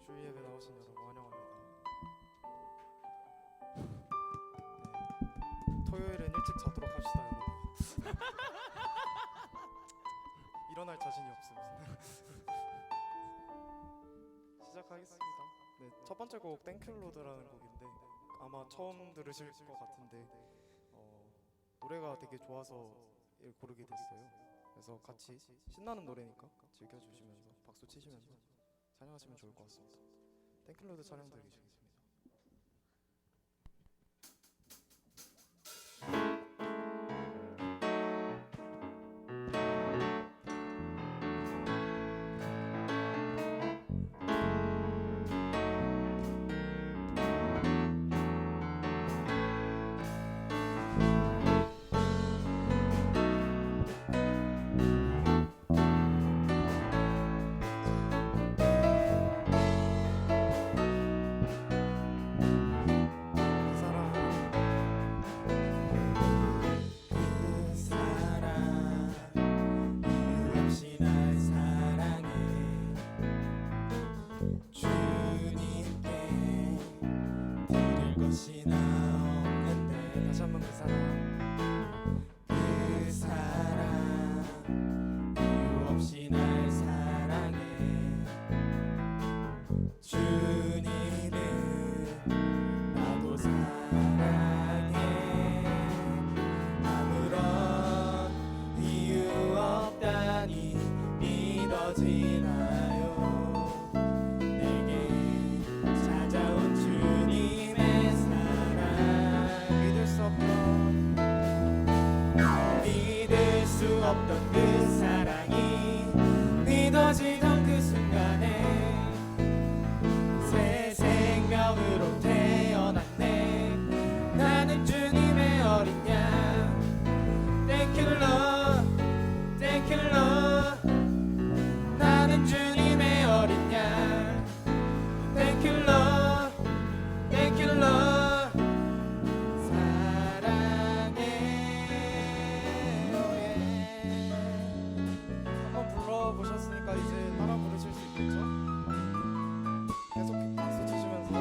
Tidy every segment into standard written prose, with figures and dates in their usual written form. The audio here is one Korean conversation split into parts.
주일 예배 나오신 여러분 환영합니다. 토요일엔 일찍 자도록 합시다, 여러분. 일어날 자신이 없습니다. 시작하겠습니다. 네, 첫 번째 곡 땡큐로드라는 곡인데 아마 처음 들으실 것 같은데 노래가 되게 좋아서 고르게 됐어요. 그래서 같이 신나는 노래니까 즐겨주시면서 박수 치시면서 찬양하시면 좋을 것 같습니다. 땡큐로드 찬양 드리시겠습니다. 다시 한번 그 사랑 이유 없이 날 사랑해 주님은 나도 사랑해 아무런 이유 없다니 믿어지나요 내게 찾아온 주님의 사랑 믿을 수 없던 그 사랑이 믿어지던 그 순간에 새 생명으로 태어났네 나는 주님의 어린 양 Thank you Lord Thank you Lord 나는 주님의 어린 양 Thank you Lord Thank you Lord 보셨으니까 이제 따라 부르실 수 있겠죠? 계속 박수 치시면서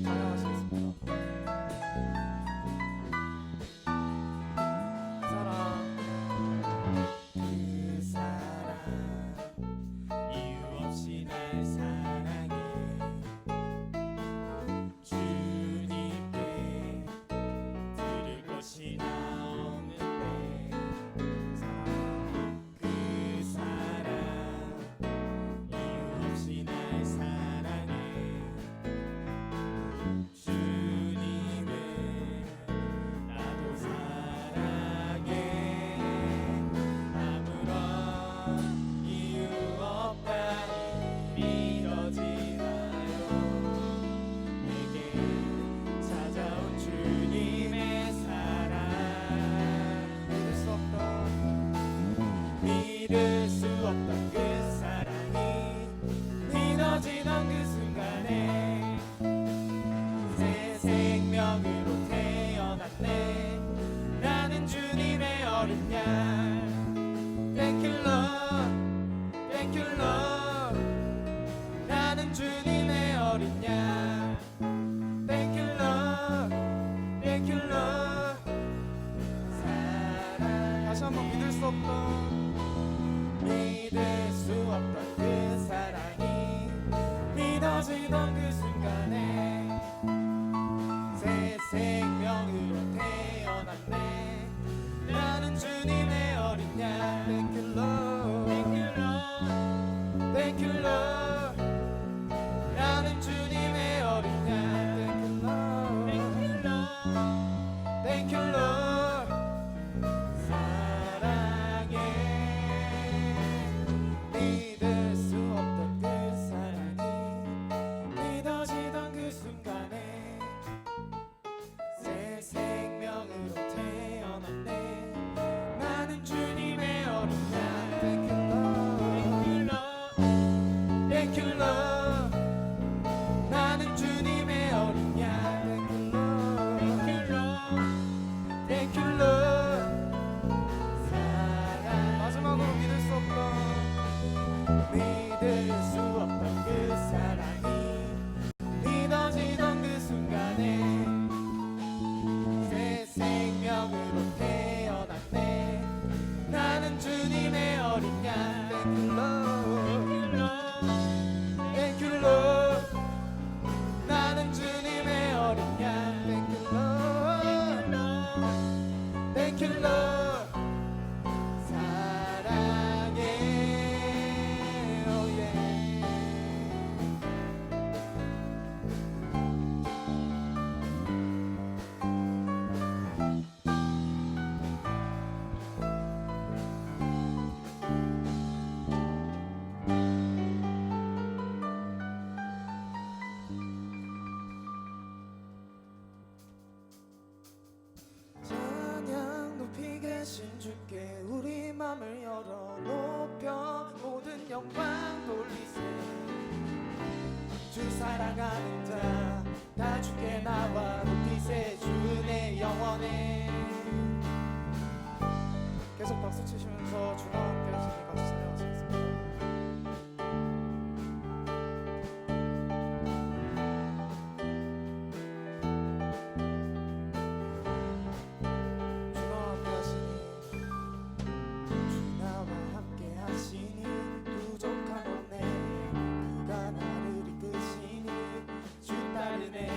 찬양하시겠습니다. 그 사랑 이유 없이 날 사랑해 주님께 드릴 것이 나 없는데 그 사랑 이유 없이 날 사랑해 주님을 나도 사랑해 아무런 이유 없다니 믿어지나요 내게 찾아온 주님의 사랑 믿을 수 없던 그 사랑이 믿어지던 그 순간에 새 생명으로 태어났네 나는 주님의 어린 양 Thank you Lord Thank you Lord 나는 주님의 어린 양 Thank you Lord Thank you Lord 한번 믿을 수 없던 믿을 수 없던 그 사랑이 믿어지던 그 순간에 새 생명으로 태어났네. 나는 주님의 어린 양. Thank you Lord Thank you Lord, Thank you Lord. 나는 주님의 어린 양. Thank you Lord Thank you Lord. 사랑해. 믿을 수 없던 그 사랑이 믿어지던 그 순간에 새 생명으로 태어났네. 나는 주님의 어린 양. Thank you Lord Thank you Lord. 나는 주님의 어린 양. Thank you Lord Thank you Lord. 사랑. 마지막으로 믿을 수 없던 믿을 수 없던 그 사랑이 믿어지던 그 순간에 새 생명으로 태어났네. 나는 주님의 어린 양. Thank you Lord Thank you Lord. 나는 주님의 어린 양. Thank you Lord Thank you Lord. 사랑해. Oh yeah. 찬양 높이 계신 주께 우리 맘을 열어 높여 모든 영광 돌리세. 주 사랑하는 자 다 주께 나와 높이세. 주내 영원해. 계속 박수 치시면서 주와 함께 하시니 같이 찬양하시겠습니다. 주와 함께 하시니 주 나와 함께 하시니 부족한 없네. 그가 나를 이끄시니 주 따르네.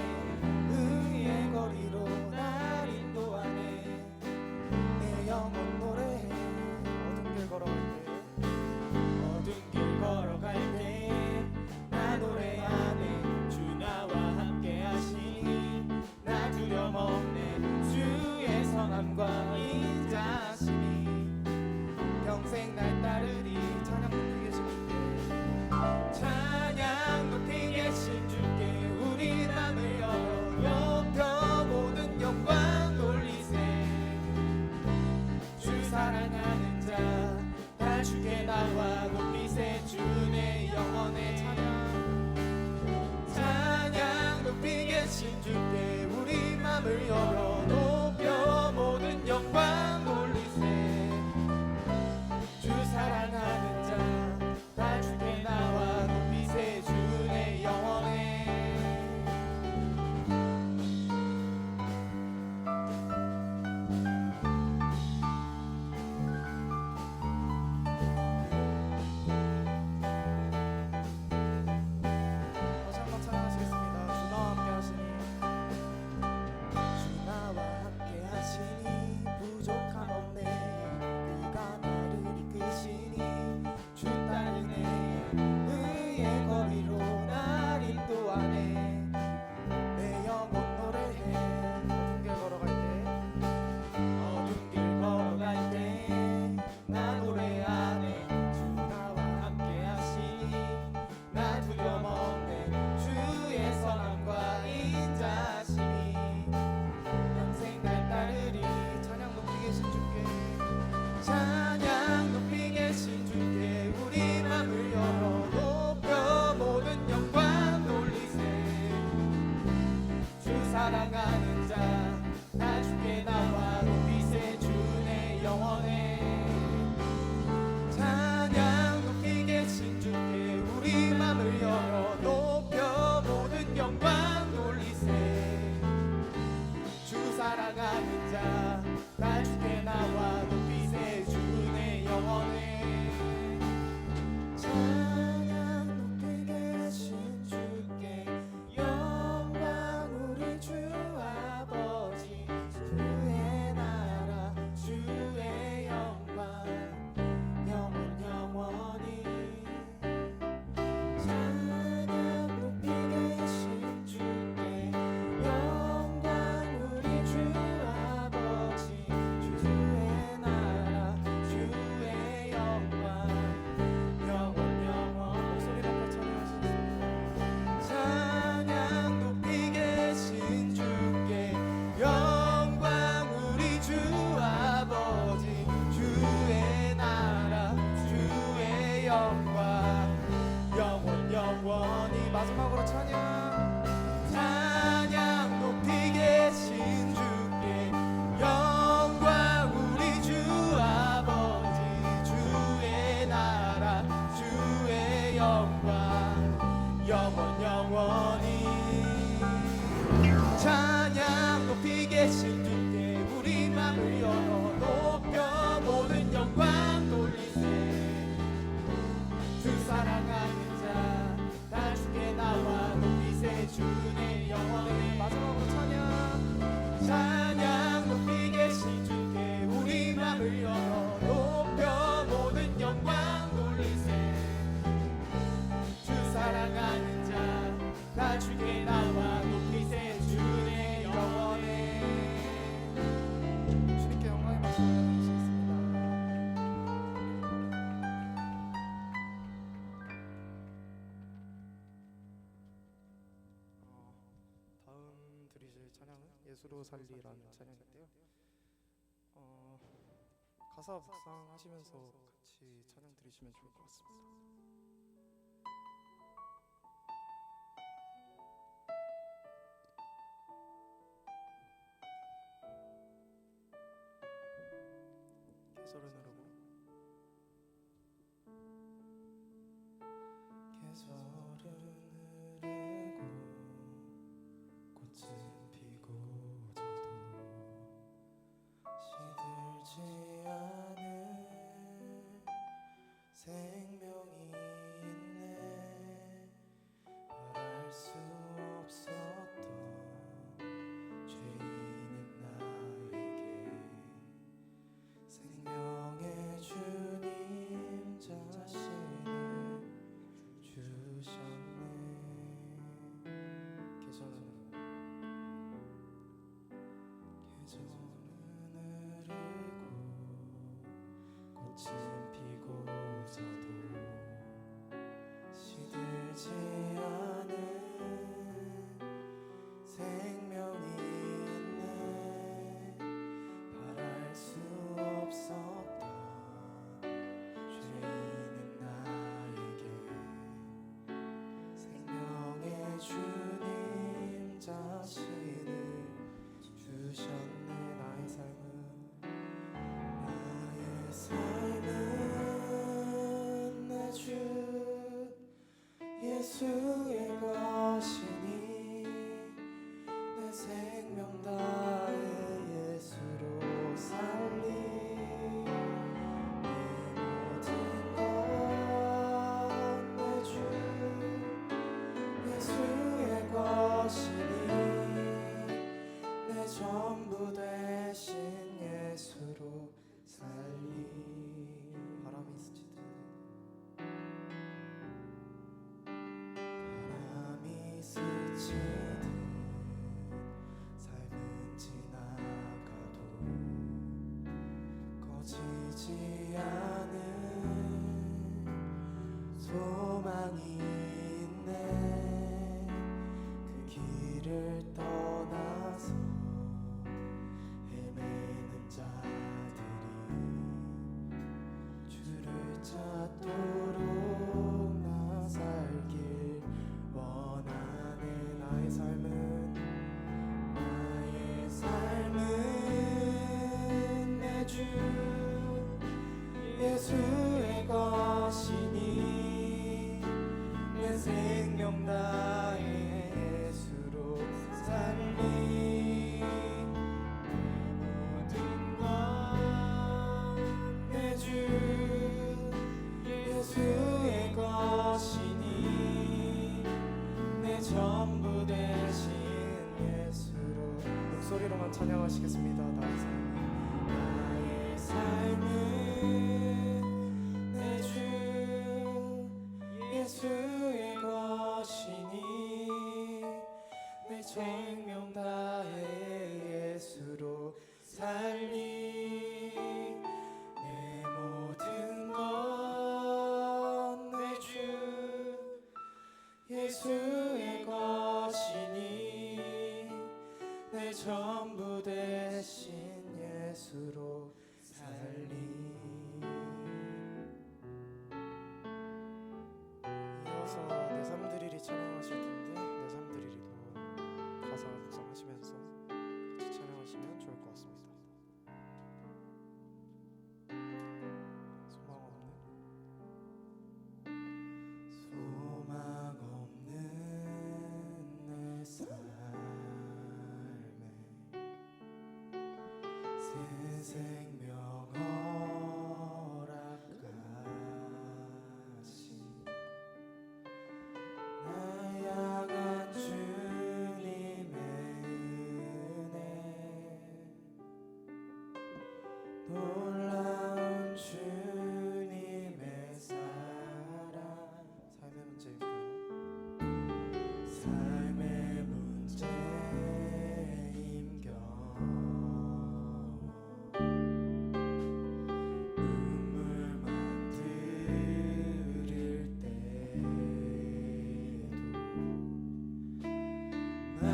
맘을 열어 높여 모든 영광 돌리세. 주 사랑하는 자 다 주께 나와 높이세. 주의 영원의 마지막으로 찬양 높이 계신 주께 우리 맘을 열어 높여 모든 영광 돌리세. 주 사랑하는 자 다 주께 나와 높이세. 주의 영원에. 주님께 영광의 박수 올려드리시겠습니다. 다음 드리실 찬양은 예수로 살리라는 찬양인데요. 가사 묵상하시면서 같이 찬양 드리시면 좋을 것 같습니다. 계절은 흐르고 계절은 흐르고 꽃은 피고 저도 시들지 않은 생명이 있네. 말할 수 없었던 죄인인 나에게 생명의 주님 자신을 주셨네. 계절은 흐르고 꽃은 피고 저도 시들지 않은 생명이 있네. 바랄 수 없었던 죄인인 나에게 생명의 주님 자신을 주셨네. 나의 삶은 내 주 예수의 것이니 내 생명 다해 예수로 살리. 내 모든 것 내 주 예수의 것이니 내 전부 되신 예수로 살리. 바람이 스치듯 삶은 지나가도 꺼지지 않은 소망이 있네. 그 길을 떠나서 헤매는 자들이 주를 찾도록 나 살길 원하네. 나의 삶은 내 주 예수의 것이니 내 생명 다해 예수로 살리. 모든 것 내 주 예수의 것이니 내 전부 되신 예수로. 목소리로만 찬양하시겠습니다. 나의 삶은 내 주 예수의 것이니 내 생명 다해 예수로 살리. 내 모든 것 내 주 예수의 것이니 내 전부 되신 생명 허락하신 나야간 주님의 은혜 놀라운 주님의 사랑 삶의 문제일까요? 삶의 문제임 경우 눈물만 들일 때도 날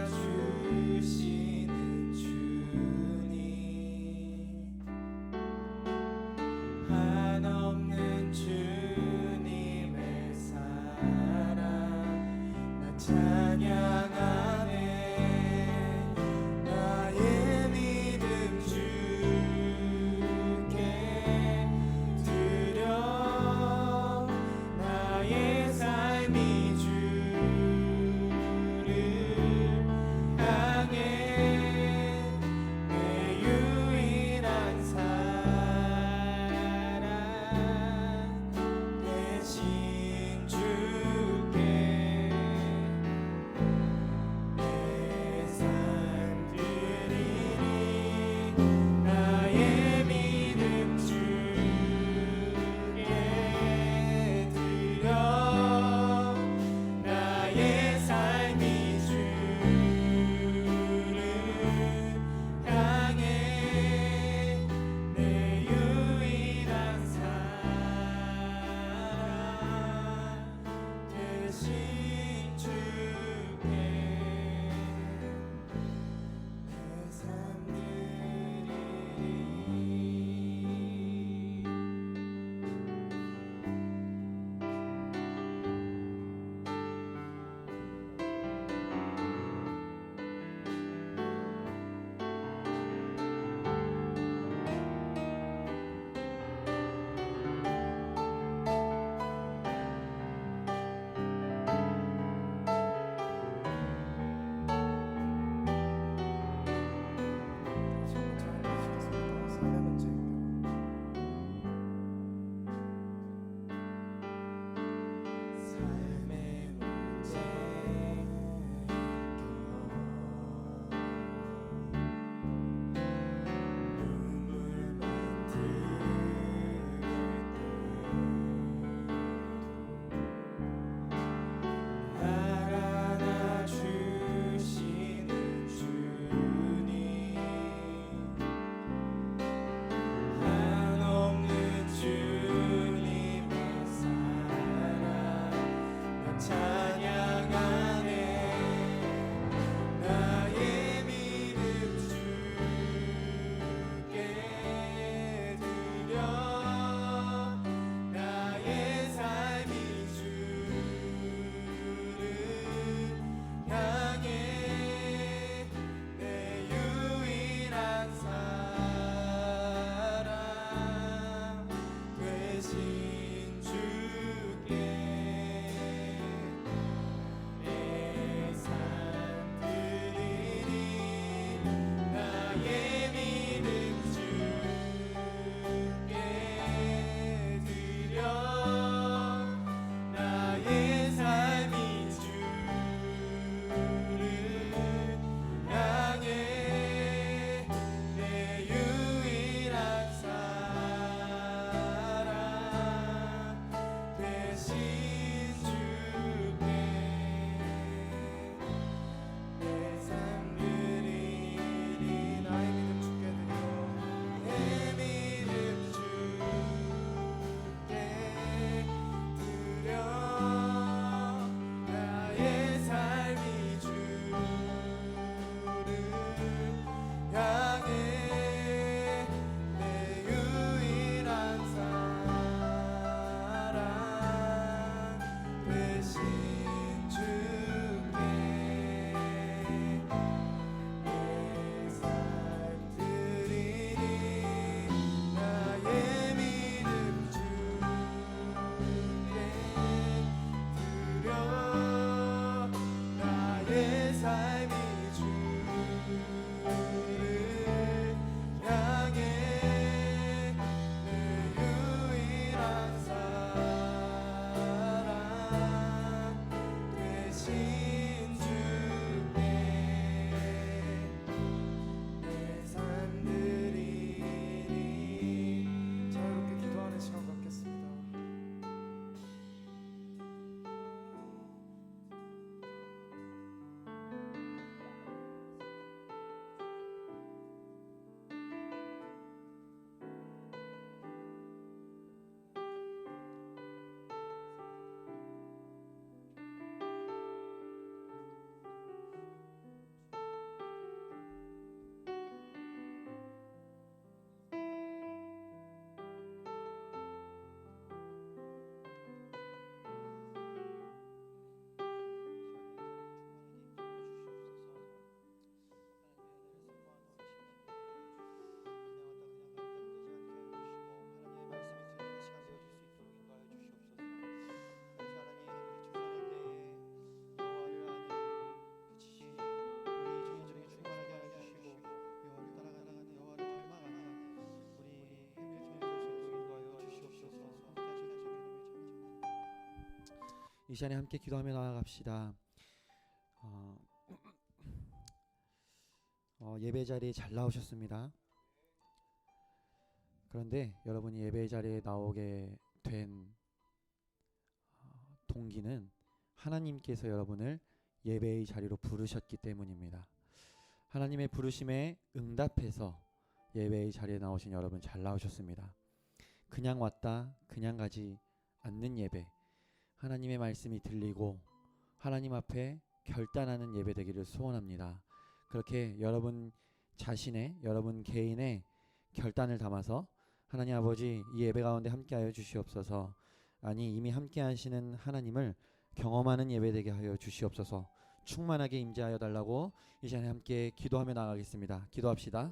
안아주시는 주님 이 시간에 함께 기도하며 나아갑시다. 예배 자리에 잘 나오셨습니다. 그런데 여러분이 예배 자리에 나오게 된 동기는 하나님께서 여러분을 예배의 자리로 부르셨기 때문입니다. 하나님의 부르심에 응답해서 예배의 자리에 나오신 여러분 잘 나오셨습니다. 그냥 왔다 그냥 가지 않는 예배, 하나님의 말씀이 들리고 하나님 앞에 결단하는 예배 되기를 소원합니다. 그렇게 여러분 자신의, 여러분 개인의 결단을 담아서 하나님 아버지 이 예배 가운데 함께하여 주시옵소서. 아니 이미 함께하시는 하나님을 경험하는 예배 되게 하여 주시옵소서. 충만하게 임재하여 달라고 이 시간에 함께 기도하며 나가겠습니다. 기도합시다.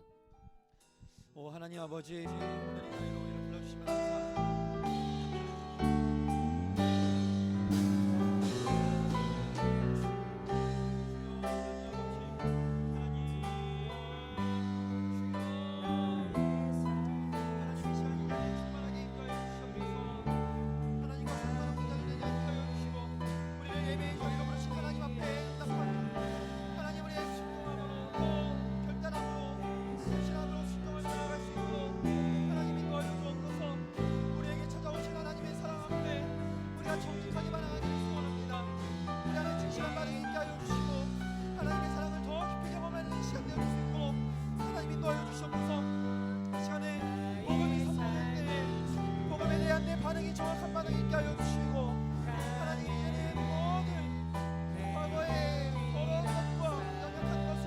오 하나님 아버지, 오늘 이 자리로 우리를 불러주시면 감사합니다. 반응이 정확한 반응이 있게 하여 주시고 하나님 이제는 모든 과거의 더러운 것과 연약한 것을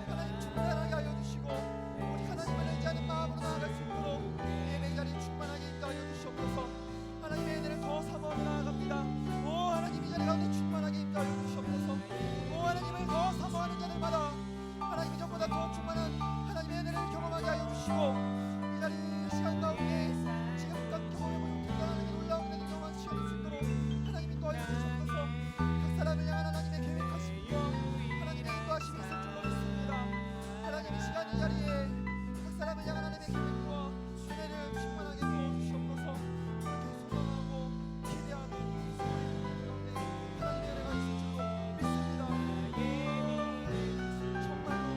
하나님 충만하게 하여 주시고 우리 하나님을 의지하는 마음으로 나아갈 수 있도록 예배 자리 충만하게 있게 하여 주시옵소서. 하나님의 은혜를 더 사모하며 나아갑니다. 오 하나님 이 자리 가운데 충만하게 있게 하여 주시옵소서. 오 하나님을 더 사모하는 자들마다 하나님이 전보다 더 충만한 하나님의 은혜를 경험하게 하여 주시고 이 자리 시간 가운데 지금 경험해보는 하나님의 놀라운 은혜를 경험할 시간이 수 있도록 하나님이 도와여 주시옵소서. 각 사람을 향한 하나님의 계획하심과 하나님의 인도하심이 있을 줄로 믿습니다. 하나님 이 시간 이 자리에 각 사람을 향한 하나님의 계획과 은혜를 충만하게 도와주시옵소서. 그렇게 소망하고 기대하는 이 가운데 하나님의 은혜가 있을 줄로 믿습니다. 정말로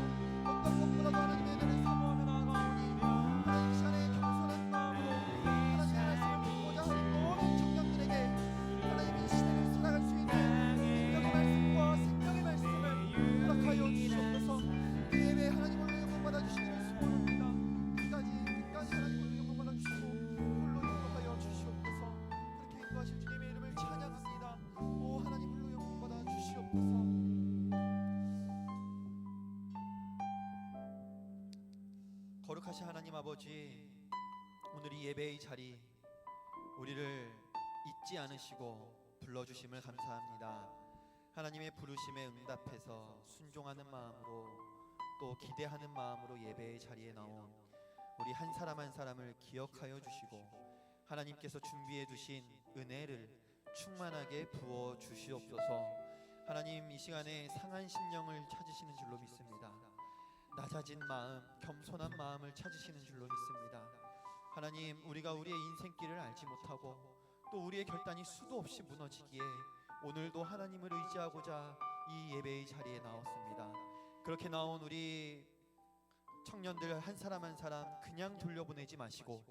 어떤 것보다도 하나님의 은혜를 사모하며 나아가오니 하나님 이 시간에 겸손한 마음으로 하나님의 말씀을 듣고자 하는 모든 청년들에게 하나님의 시대를 살아갈 수 있는 능력의 말씀과 생명의 말씀을 허락하여 주시옵소서. 그 예배에 하나님을 영광받아 주시기를 소원합니다. 끝까지 하나님을 영광받아 주시고 홀로 영광하여 주시옵소서. 그렇게 인도하실 주님의 이름을 찬양합니다. 오 하나님 홀로 영광받아 주시옵소서. 거룩하신 하나님 아버지, 오늘 이 예배의 자리 우리를 잊지 않으시고 불러주심을 감사합니다. 하나님의 부르심에 응답해서 순종하는 마음으로 또 기대하는 마음으로 예배의 자리에 나온 우리 한 사람 한 사람을 기억하여 주시고 하나님께서 준비해 두신 은혜를 충만하게 부어 주시옵소서. 하나님 이 시간에 상한 심령을 찾으시는 줄로 믿습니다. 낮아진 마음, 겸손한 마음을 찾으시는 줄로 믿습니다. 하나님 우리가 우리의 인생길을 알지 못하고 또 우리의 결단이 수도 없이 무너지기에 오늘도 하나님을 의지하고자 이 예배의 자리에 나왔습니다. 그렇게 나온 우리 청년들 한 사람 한 사람 그냥 돌려보내지 마시고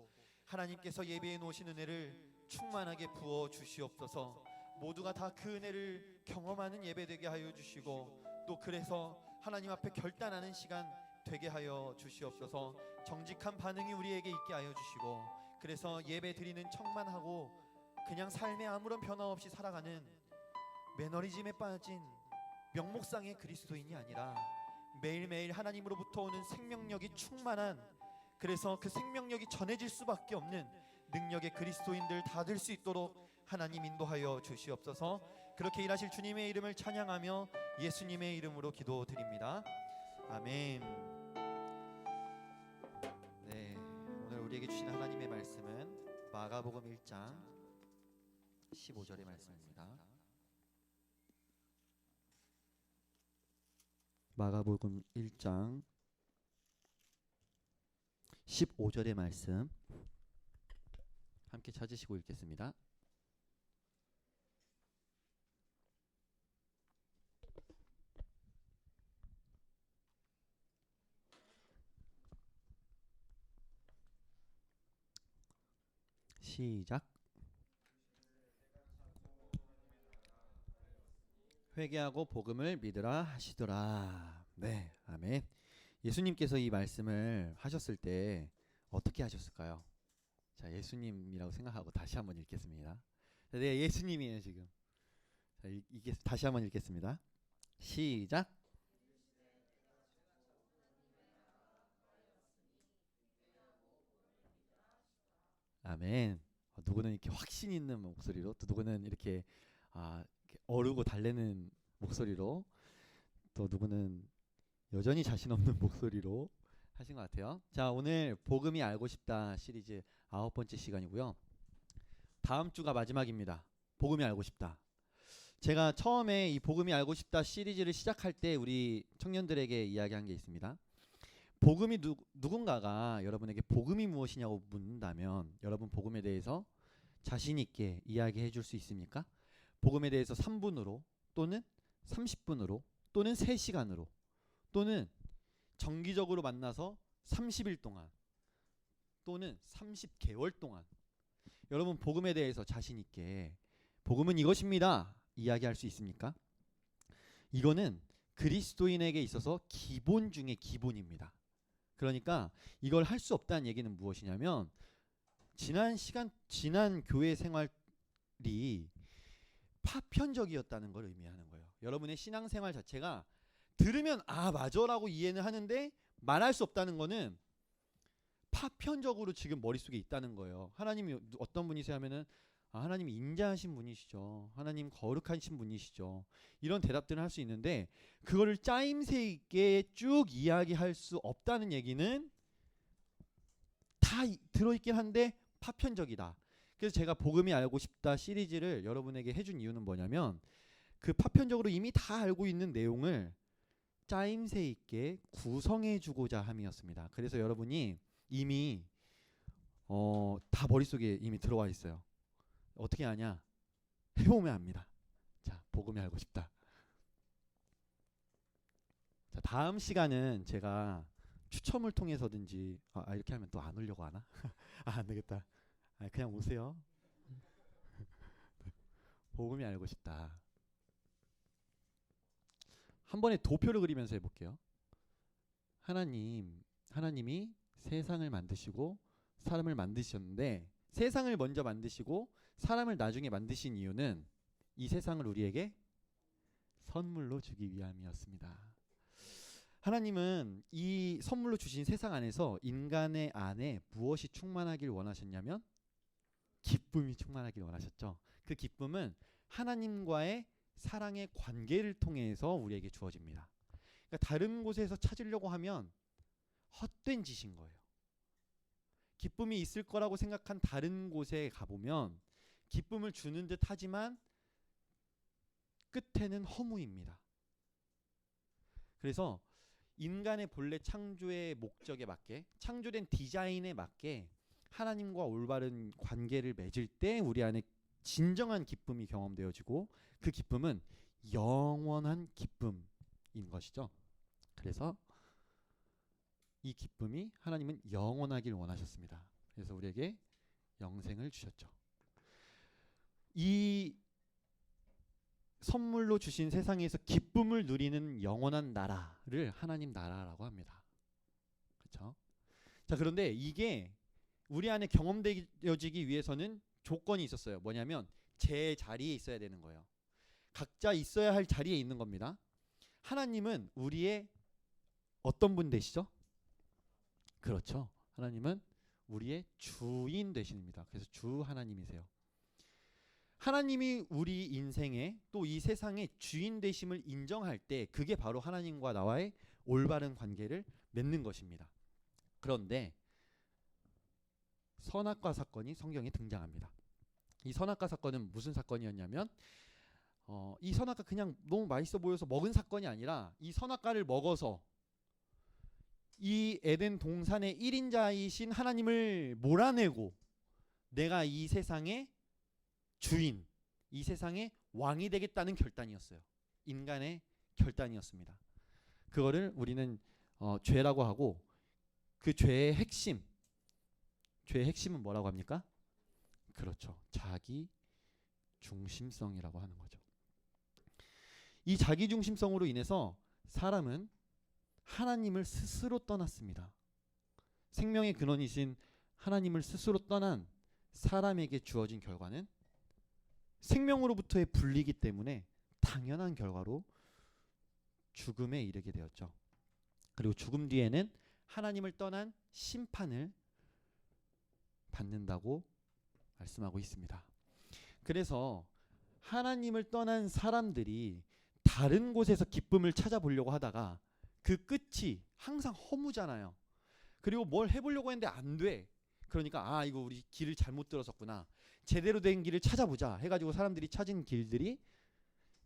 하나님께서 예배에 놓으신 은혜를 충만하게 부어 주시옵소서. 모두가 다 그 은혜를 경험하는 예배 되게 하여 주시고 또 그래서 하나님 앞에 결단하는 시간 되게 하여 주시옵소서. 정직한 반응이 우리에게 있게 하여 주시고 그래서 예배 드리는 척만 하고 그냥 삶에 아무런 변화 없이 살아가는 매너리즘에 빠진 명목상의 그리스도인이 아니라 매일매일 하나님으로부터 오는 생명력이 충만한, 그래서 그 생명력이 전해질 수밖에 없는 능력의 그리스도인들 다 될 수 있도록 하나님 인도하여 주시옵소서. 그렇게 일하실 주님의 이름을 찬양하며 예수님의 이름으로 기도드립니다. 아멘. 네, 오늘 우리에게 주신 하나님의 말씀은 마가복음 1장 15절의 말씀입니다. 마가복음 1장 15절의 말씀 함께 찾으시고 읽겠습니다. 시작. 회개하고 복음을 믿으라 하시더라. 네, 아멘. 예수님께서 이 말씀을 하셨을 때 어떻게 하셨을까요? 자, 예수님이라고 생각하고 다시 한번 읽겠습니다. 자, 네, 예수님이에요 지금. 자, 다시 한번 읽겠습니다. 시작. 아멘. 누구는 이렇게 확신 있는 목소리로, 또 누구는 이렇게 이렇게 어르고 달래는 목소리로, 또 누구는 여전히 자신 없는 목소리로 하신 것 같아요. 자, 오늘 복음이 알고 싶다 시리즈 9번째 시간이고요. 다음 주가 마지막입니다. 복음이 알고 싶다. 제가 처음에 이 복음이 알고 싶다 시리즈를 시작할 때 우리 청년들에게 이야기한 게 있습니다. 복음이 누군가가 여러분에게 복음이 무엇이냐고 묻는다면 여러분 복음에 대해서 자신 있게 이야기해 줄 수 있습니까? 복음에 대해서 3분으로 또는 30분으로 또는 3시간으로 또는 정기적으로 만나서 30일 동안 또는 30개월 동안 여러분 복음에 대해서 자신 있게 복음은 이것입니다 이야기할 수 있습니까? 이거는 그리스도인에게 있어서 기본 중에 기본입니다. 그러니까 이걸 할 수 없다는 얘기는 무엇이냐면 지난 교회 생활이 파편적이었다는 걸 의미하는 거예요. 여러분의 신앙생활 자체가 들으면 맞아라고 이해는 하는데 말할 수 없다는 거는 파편적으로 지금 머릿속에 있다는 거예요. 하나님이 어떤 분이세요 하면은 하나님이 인자하신 분이시죠. 하나님 거룩하신 분이시죠. 이런 대답들을 할 수 있는데 그거를 짜임새 있게 쭉 이야기할 수 없다는 얘기는 다 들어있긴 한데 파편적이다. 그래서 제가 복음이 알고 싶다 시리즈를 여러분에게 해준 이유는 뭐냐면 그 파편적으로 이미 다 알고 있는 내용을 짜임새 있게 구성해 주고자 함이었습니다. 그래서 여러분이 이미 다 머릿속에 이미 들어와 있어요. 어떻게 아냐? 해보면 압니다. 자, 복음이 알고 싶다. 자, 다음 시간은 제가 추첨을 통해서든지 이렇게 하면 또 안 오려고 하나? 안 되겠다. 그냥 오세요. 복음이 알고 싶다. 한 번에 도표를 그리면서 해볼게요. 하나님이 세상을 만드시고 사람을 만드셨는데 세상을 먼저 만드시고 사람을 나중에 만드신 이유는 이 세상을 우리에게 선물로 주기 위함이었습니다. 하나님은 이 선물로 주신 세상 안에서 인간의 안에 무엇이 충만하길 원하셨냐면 기쁨이 충만하길 원하셨죠. 그 기쁨은 하나님과의 사랑의 관계를 통해서 우리에게 주어집니다. 그러니까 다른 곳에서 찾으려고 하면 헛된 짓인 거예요. 기쁨이 있을 거라고 생각한 다른 곳에 가보면 기쁨을 주는 듯 하지만 끝에는 허무입니다. 그래서 인간의 본래 창조의 목적에 맞게 창조된 디자인에 맞게 하나님과 올바른 관계를 맺을 때 우리 안에 진정한 기쁨이 경험되어지고 그 기쁨은 영원한 기쁨인 것이죠. 그래서 이 기쁨이 하나님은 영원하길 원하셨습니다. 그래서 우리에게 영생을 주셨죠. 이 선물로 주신 세상에서 기쁨을 누리는 영원한 나라를 하나님 나라라고 합니다. 그렇죠? 자, 그런데 이게 우리 안에 경험되어지기 위해서는 조건이 있었어요. 뭐냐면 제 자리에 있어야 되는 거예요. 각자 있어야 할 자리에 있는 겁니다. 하나님은 우리의 어떤 분 되시죠? 그렇죠. 하나님은 우리의 주인 되십니다. 그래서 주 하나님이세요. 하나님이 우리 인생에 또 이 세상의 주인 되심을 인정할 때 그게 바로 하나님과 나와의 올바른 관계를 맺는 것입니다. 그런데 선악과 사건이 성경에 등장합니다. 이 선악과 사건은 무슨 사건이었냐면 이 선악과 그냥 너무 맛있어 보여서 먹은 사건이 아니라 이 선악과를 먹어서 이 에덴 동산의 1인자이신 하나님을 몰아내고 내가 이 세상의 주인, 이 세상의 왕이 되겠다는 결단이었어요. 인간의 결단이었습니다. 그거를 우리는 죄라고 하고 그 죄의 핵심은 뭐라고 합니까? 그렇죠. 자기 중심성이라고 하는 거죠. 이 자기 중심성으로 인해서 사람은 하나님을 스스로 떠났습니다. 생명의 근원이신 하나님을 스스로 떠난 사람에게 주어진 결과는 생명으로부터의 분리이기 때문에 당연한 결과로 죽음에 이르게 되었죠. 그리고 죽음 뒤에는 하나님을 떠난 심판을 받는다고 말씀하고 있습니다. 그래서 하나님을 떠난 사람들이 다른 곳에서 기쁨을 찾아보려고 하다가 그 끝이 항상 허무잖아요. 그리고 뭘 해보려고 했는데 안 돼. 그러니까 이거 우리 길을 잘못 들었었구나. 제대로 된 길을 찾아보자 해가지고 사람들이 찾은 길들이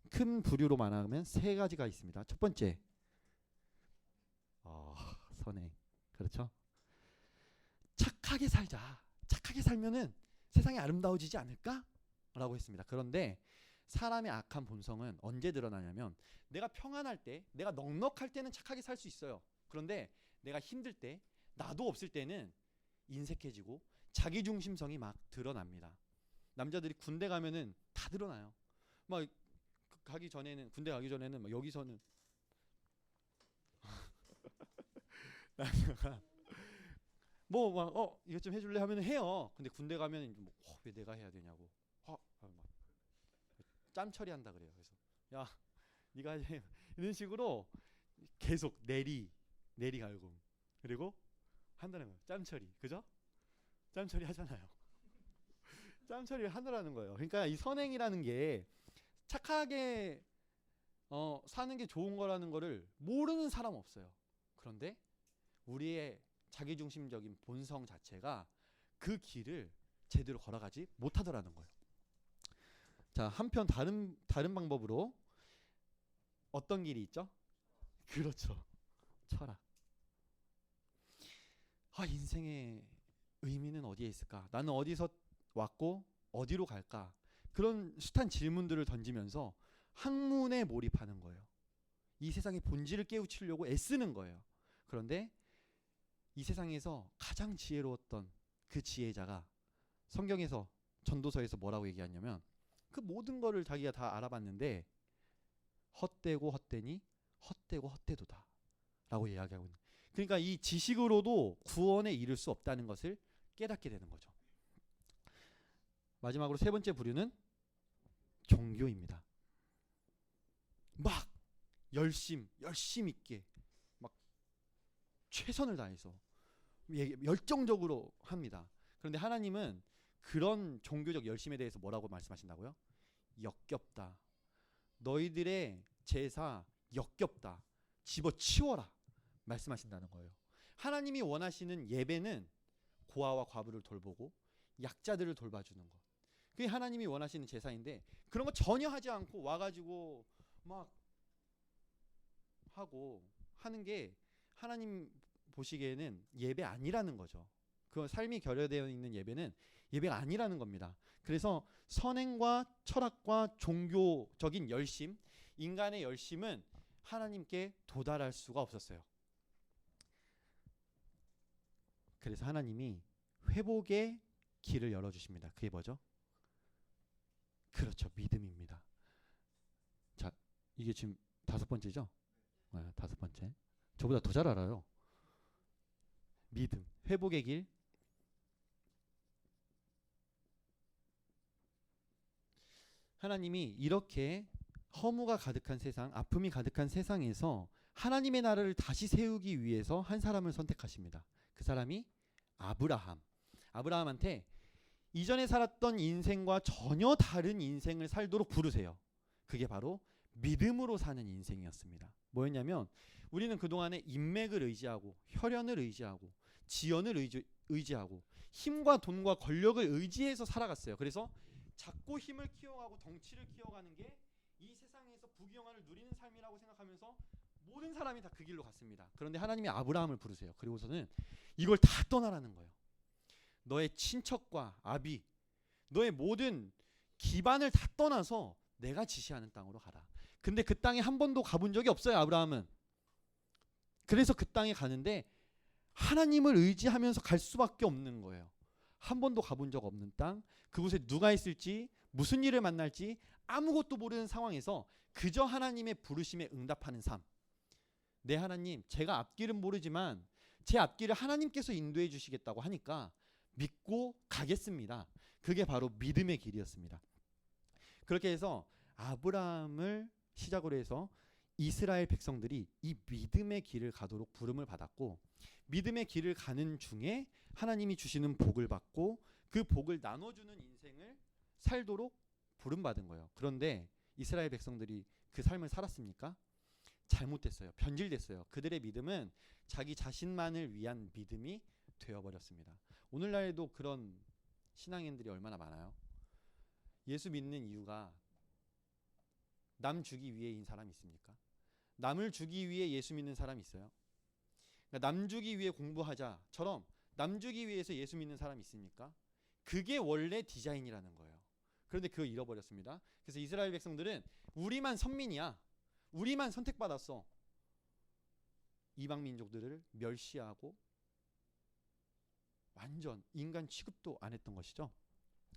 큰 부류로 말하면 세 가지가 있습니다. 첫 번째, 선행. 그렇죠? 착하게 살자. 착하게 살면은 세상이 아름다워지지 않을까? 라고 했습니다. 그런데 사람의 악한 본성은 언제 드러나냐면 내가 평안할 때, 내가 넉넉할 때는 착하게 살 수 있어요. 그런데 내가 힘들 때, 나도 없을 때는 인색해지고 자기중심성이 막 드러납니다. 남자들이 군대 가면은 다 드러나요. 막 가기 전에는, 군대 가기 전에는 막 여기서는 남자가 뭐 막 이것 좀 해줄래 하면 해요. 근데 군대 가면 왜 내가 해야 되냐고 막 짬 처리한다 그래요. 그래서 야 네가 해 이런 식으로 계속 내리 갈고 그리고 한다는 거예요. 짬 처리. 그죠? 짬 처리 하잖아요. 짬 처리를 하느라는 거예요. 그러니까 이 선행이라는 게 착하게 사는 게 좋은 거라는 거를 모르는 사람 없어요. 그런데 우리의 자기중심적인 본성 자체가 그 길을 제대로 걸어가지 못하더라는 거예요. 자, 한편 다른 방법으로 어떤 길이 있죠? 그렇죠. 철학. 인생의 의미는 어디에 있을까? 나는 어디서 왔고 어디로 갈까? 그런 숱한 질문들을 던지면서 학문에 몰입하는 거예요. 이 세상의 본질을 깨우치려고 애쓰는 거예요. 그런데 이 세상에서 가장 지혜로웠던 그 지혜자가 성경에서 전도서에서 뭐라고 얘기하냐면 그 모든 거를 자기가 다 알아봤는데 헛되고 헛되니 헛되고 헛되도다 라고 이야기하고 있는. 그러니까 이 지식으로도 구원에 이를 수 없다는 것을 깨닫게 되는 거죠. 마지막으로 세 번째 부류는 종교입니다. 막 열심 있게 막 최선을 다해서 열정적으로 합니다. 그런데 하나님은 그런 종교적 열심에 대해서 뭐라고 말씀하신다고요? 역겹다. 너희들의 제사 역겹다. 집어치워라. 말씀하신다는 거예요. 하나님이 원하시는 예배는 고아와 과부를 돌보고 약자들을 돌봐주는 것. 그게 하나님이 원하시는 제사인데 그런 거 전혀 하지 않고 와가지고 막 하고 하는 게 하나님 보시기에는 예배 아니라는 거죠. 그 삶이 결여되어 있는 예배는 예배가 아니라는 겁니다. 그래서 선행과 철학과 종교적인 열심, 인간의 열심은 하나님께 도달할 수가 없었어요. 그래서 하나님이 회복의 길을 열어주십니다. 그게 뭐죠? 그렇죠. 믿음입니다. 자, 이게 지금 5번째죠? 네, 5번째. 저보다 더 잘 알아요. 믿음, 회복의 길. 하나님이 이렇게 허무가 가득한 세상, 아픔이 가득한 세상에서 하나님의 나라를 다시 세우기 위해서 한 사람을 선택하십니다. 그 사람이 아브라함한테 이전에 살았던 인생과 전혀 다른 인생을 살도록 부르세요. 그게 바로 믿음으로 사는 인생이었습니다. 뭐였냐면 우리는 그동안에 인맥을 의지하고 혈연을 의지하고 지연을 의지하고 힘과 돈과 권력을 의지해서 살아갔어요. 그래서 작고 힘을 키워가고 덩치를 키워가는 게 이 세상에서 부귀영화를 누리는 삶이라고 생각하면서 모든 사람이 다 그 길로 갔습니다. 그런데 하나님이 아브라함을 부르세요. 그리고서는 이걸 다 떠나라는 거예요. 너의 친척과 아비, 너의 모든 기반을 다 떠나서 내가 지시하는 땅으로 가라. 근데 그 땅에 한 번도 가본 적이 없어요, 아브라함은. 그래서 그 땅에 가는데 하나님을 의지하면서 갈 수밖에 없는 거예요. 한 번도 가본 적 없는 땅, 그곳에 누가 있을지 무슨 일을 만날지 아무것도 모르는 상황에서 그저 하나님의 부르심에 응답하는 삶. 네 하나님, 제가 앞길은 모르지만 제 앞길을 하나님께서 인도해 주시겠다고 하니까 믿고 가겠습니다. 그게 바로 믿음의 길이었습니다. 그렇게 해서 아브라함을 시작으로 해서 이스라엘 백성들이 이 믿음의 길을 가도록 부름을 받았고, 믿음의 길을 가는 중에 하나님이 주시는 복을 받고 그 복을 나눠주는 인생을 살도록 부름받은 거예요. 그런데 이스라엘 백성들이 그 삶을 살았습니까? 잘못됐어요. 변질됐어요. 그들의 믿음은 자기 자신만을 위한 믿음이 되어버렸습니다. 오늘날에도 그런 신앙인들이 얼마나 많아요. 예수 믿는 이유가 남 주기 위해인 사람이 있습니까? 남을 주기 위해 예수 믿는 사람이 있어요? 그러니까 남 주기 위해 공부하자처럼 남 주기 위해서 예수 믿는 사람이 있습니까? 그게 원래 디자인이라는 거예요. 그런데 그거 잃어버렸습니다. 그래서 이스라엘 백성들은 우리만 선민이야, 우리만 선택받았어, 이방 민족들을 멸시하고 완전 인간 취급도 안 했던 것이죠.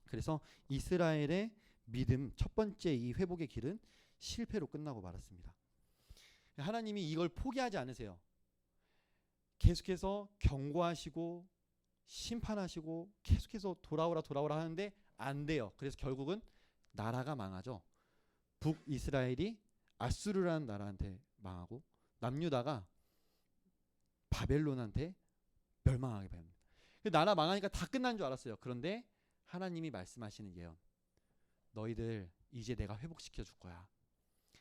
그래서 이스라엘의 믿음 첫 번째 이 회복의 길은 실패로 끝나고 말았습니다. 하나님이 이걸 포기하지 않으세요. 계속해서 경고하시고 심판하시고 계속해서 돌아오라 하는데 안 돼요. 그래서 결국은 나라가 망하죠. 북이스라엘이 아수르라는 나라한테 망하고 남유다가 바벨론한테 멸망하게 됩니다. 나라 망하니까 다 끝난 줄 알았어요. 그런데 하나님이 말씀하시는 예언, 너희들 이제 내가 회복시켜 줄 거야.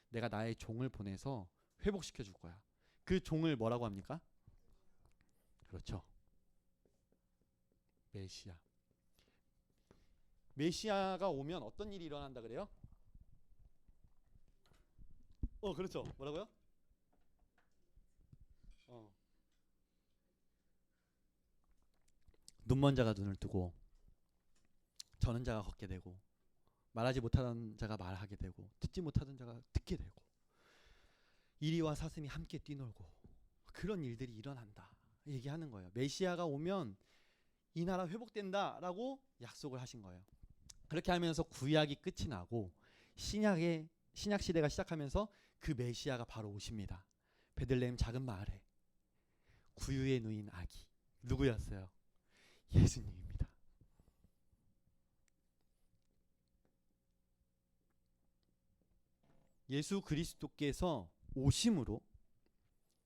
내가 나의 종을 보내서 회복시켜 줄 거야. 그 종을 뭐라고 합니까? 그렇죠, 메시아. 메시아가 오면 어떤 일이 일어난다 그래요? 그렇죠. 뭐라고요? 눈먼 자가 눈을 뜨고 저는 자가 걷게 되고 말하지 못하던 자가 말하게 되고 듣지 못하던 자가 듣게 되고 이리와 사슴이 함께 뛰놀고 그런 일들이 일어난다 얘기하는 거예요. 메시아가 오면 이 나라 회복된다라고 약속을 하신 거예요. 그렇게 하면서 구약이 끝이 나고 신약 시대가 시작하면서 그 메시아가 바로 오십니다. 베들레헴 작은 마을에 구유에 누인 아기 누구였어요? 예수님입니다. 예수 그리스도께서 오심으로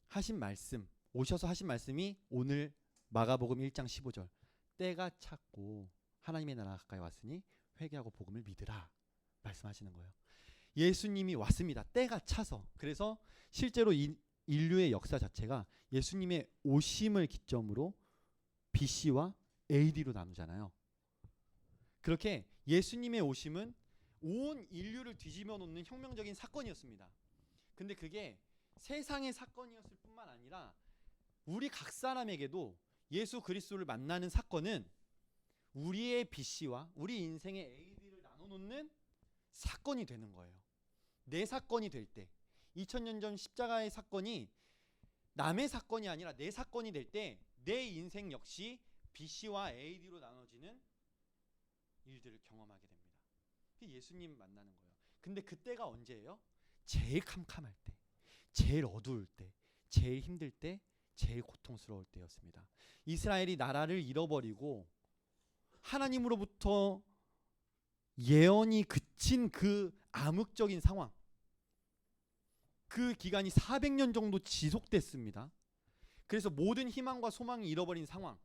하신 말씀, 오셔서 하신 말씀이 오늘 마가복음 1장 15절, 때가 찼고 하나님의 나라가 가까이 왔으니 회개하고 복음을 믿으라 말씀하시는 거예요. 예수님이 왔습니다. 때가 차서. 그래서 실제로 인류의 역사 자체가 예수님의 오심을 기점으로 BC와 AD로 나누잖아요. 그렇게 예수님의 오심은 온 인류를 뒤집어 놓는 혁명적인 사건이었습니다. 근데 그게 세상의 사건이었을 뿐만 아니라 우리 각 사람에게도 예수 그리스도를 만나는 사건은 우리의 BC와 우리 인생의 AD를 나눠놓는 사건이 되는 거예요. 내 사건이 될 때, 2000년 전 십자가의 사건이 남의 사건이 아니라 내 사건이 될 때 내 인생 역시 BC와 AD로 나눠지는 일들을 경험하게 됩니다. 그게 예수님 만나는 거예요. 근데 그때가 언제예요? 제일 캄캄할 때, 제일 어두울 때, 제일 힘들 때, 제일 고통스러울 때였습니다. 이스라엘이 나라를 잃어버리고 하나님으로부터 예언이 그친 그 암흑적인 상황, 그 기간이 400년 정도 지속됐습니다. 그래서 모든 희망과 소망이 잃어버린 상황,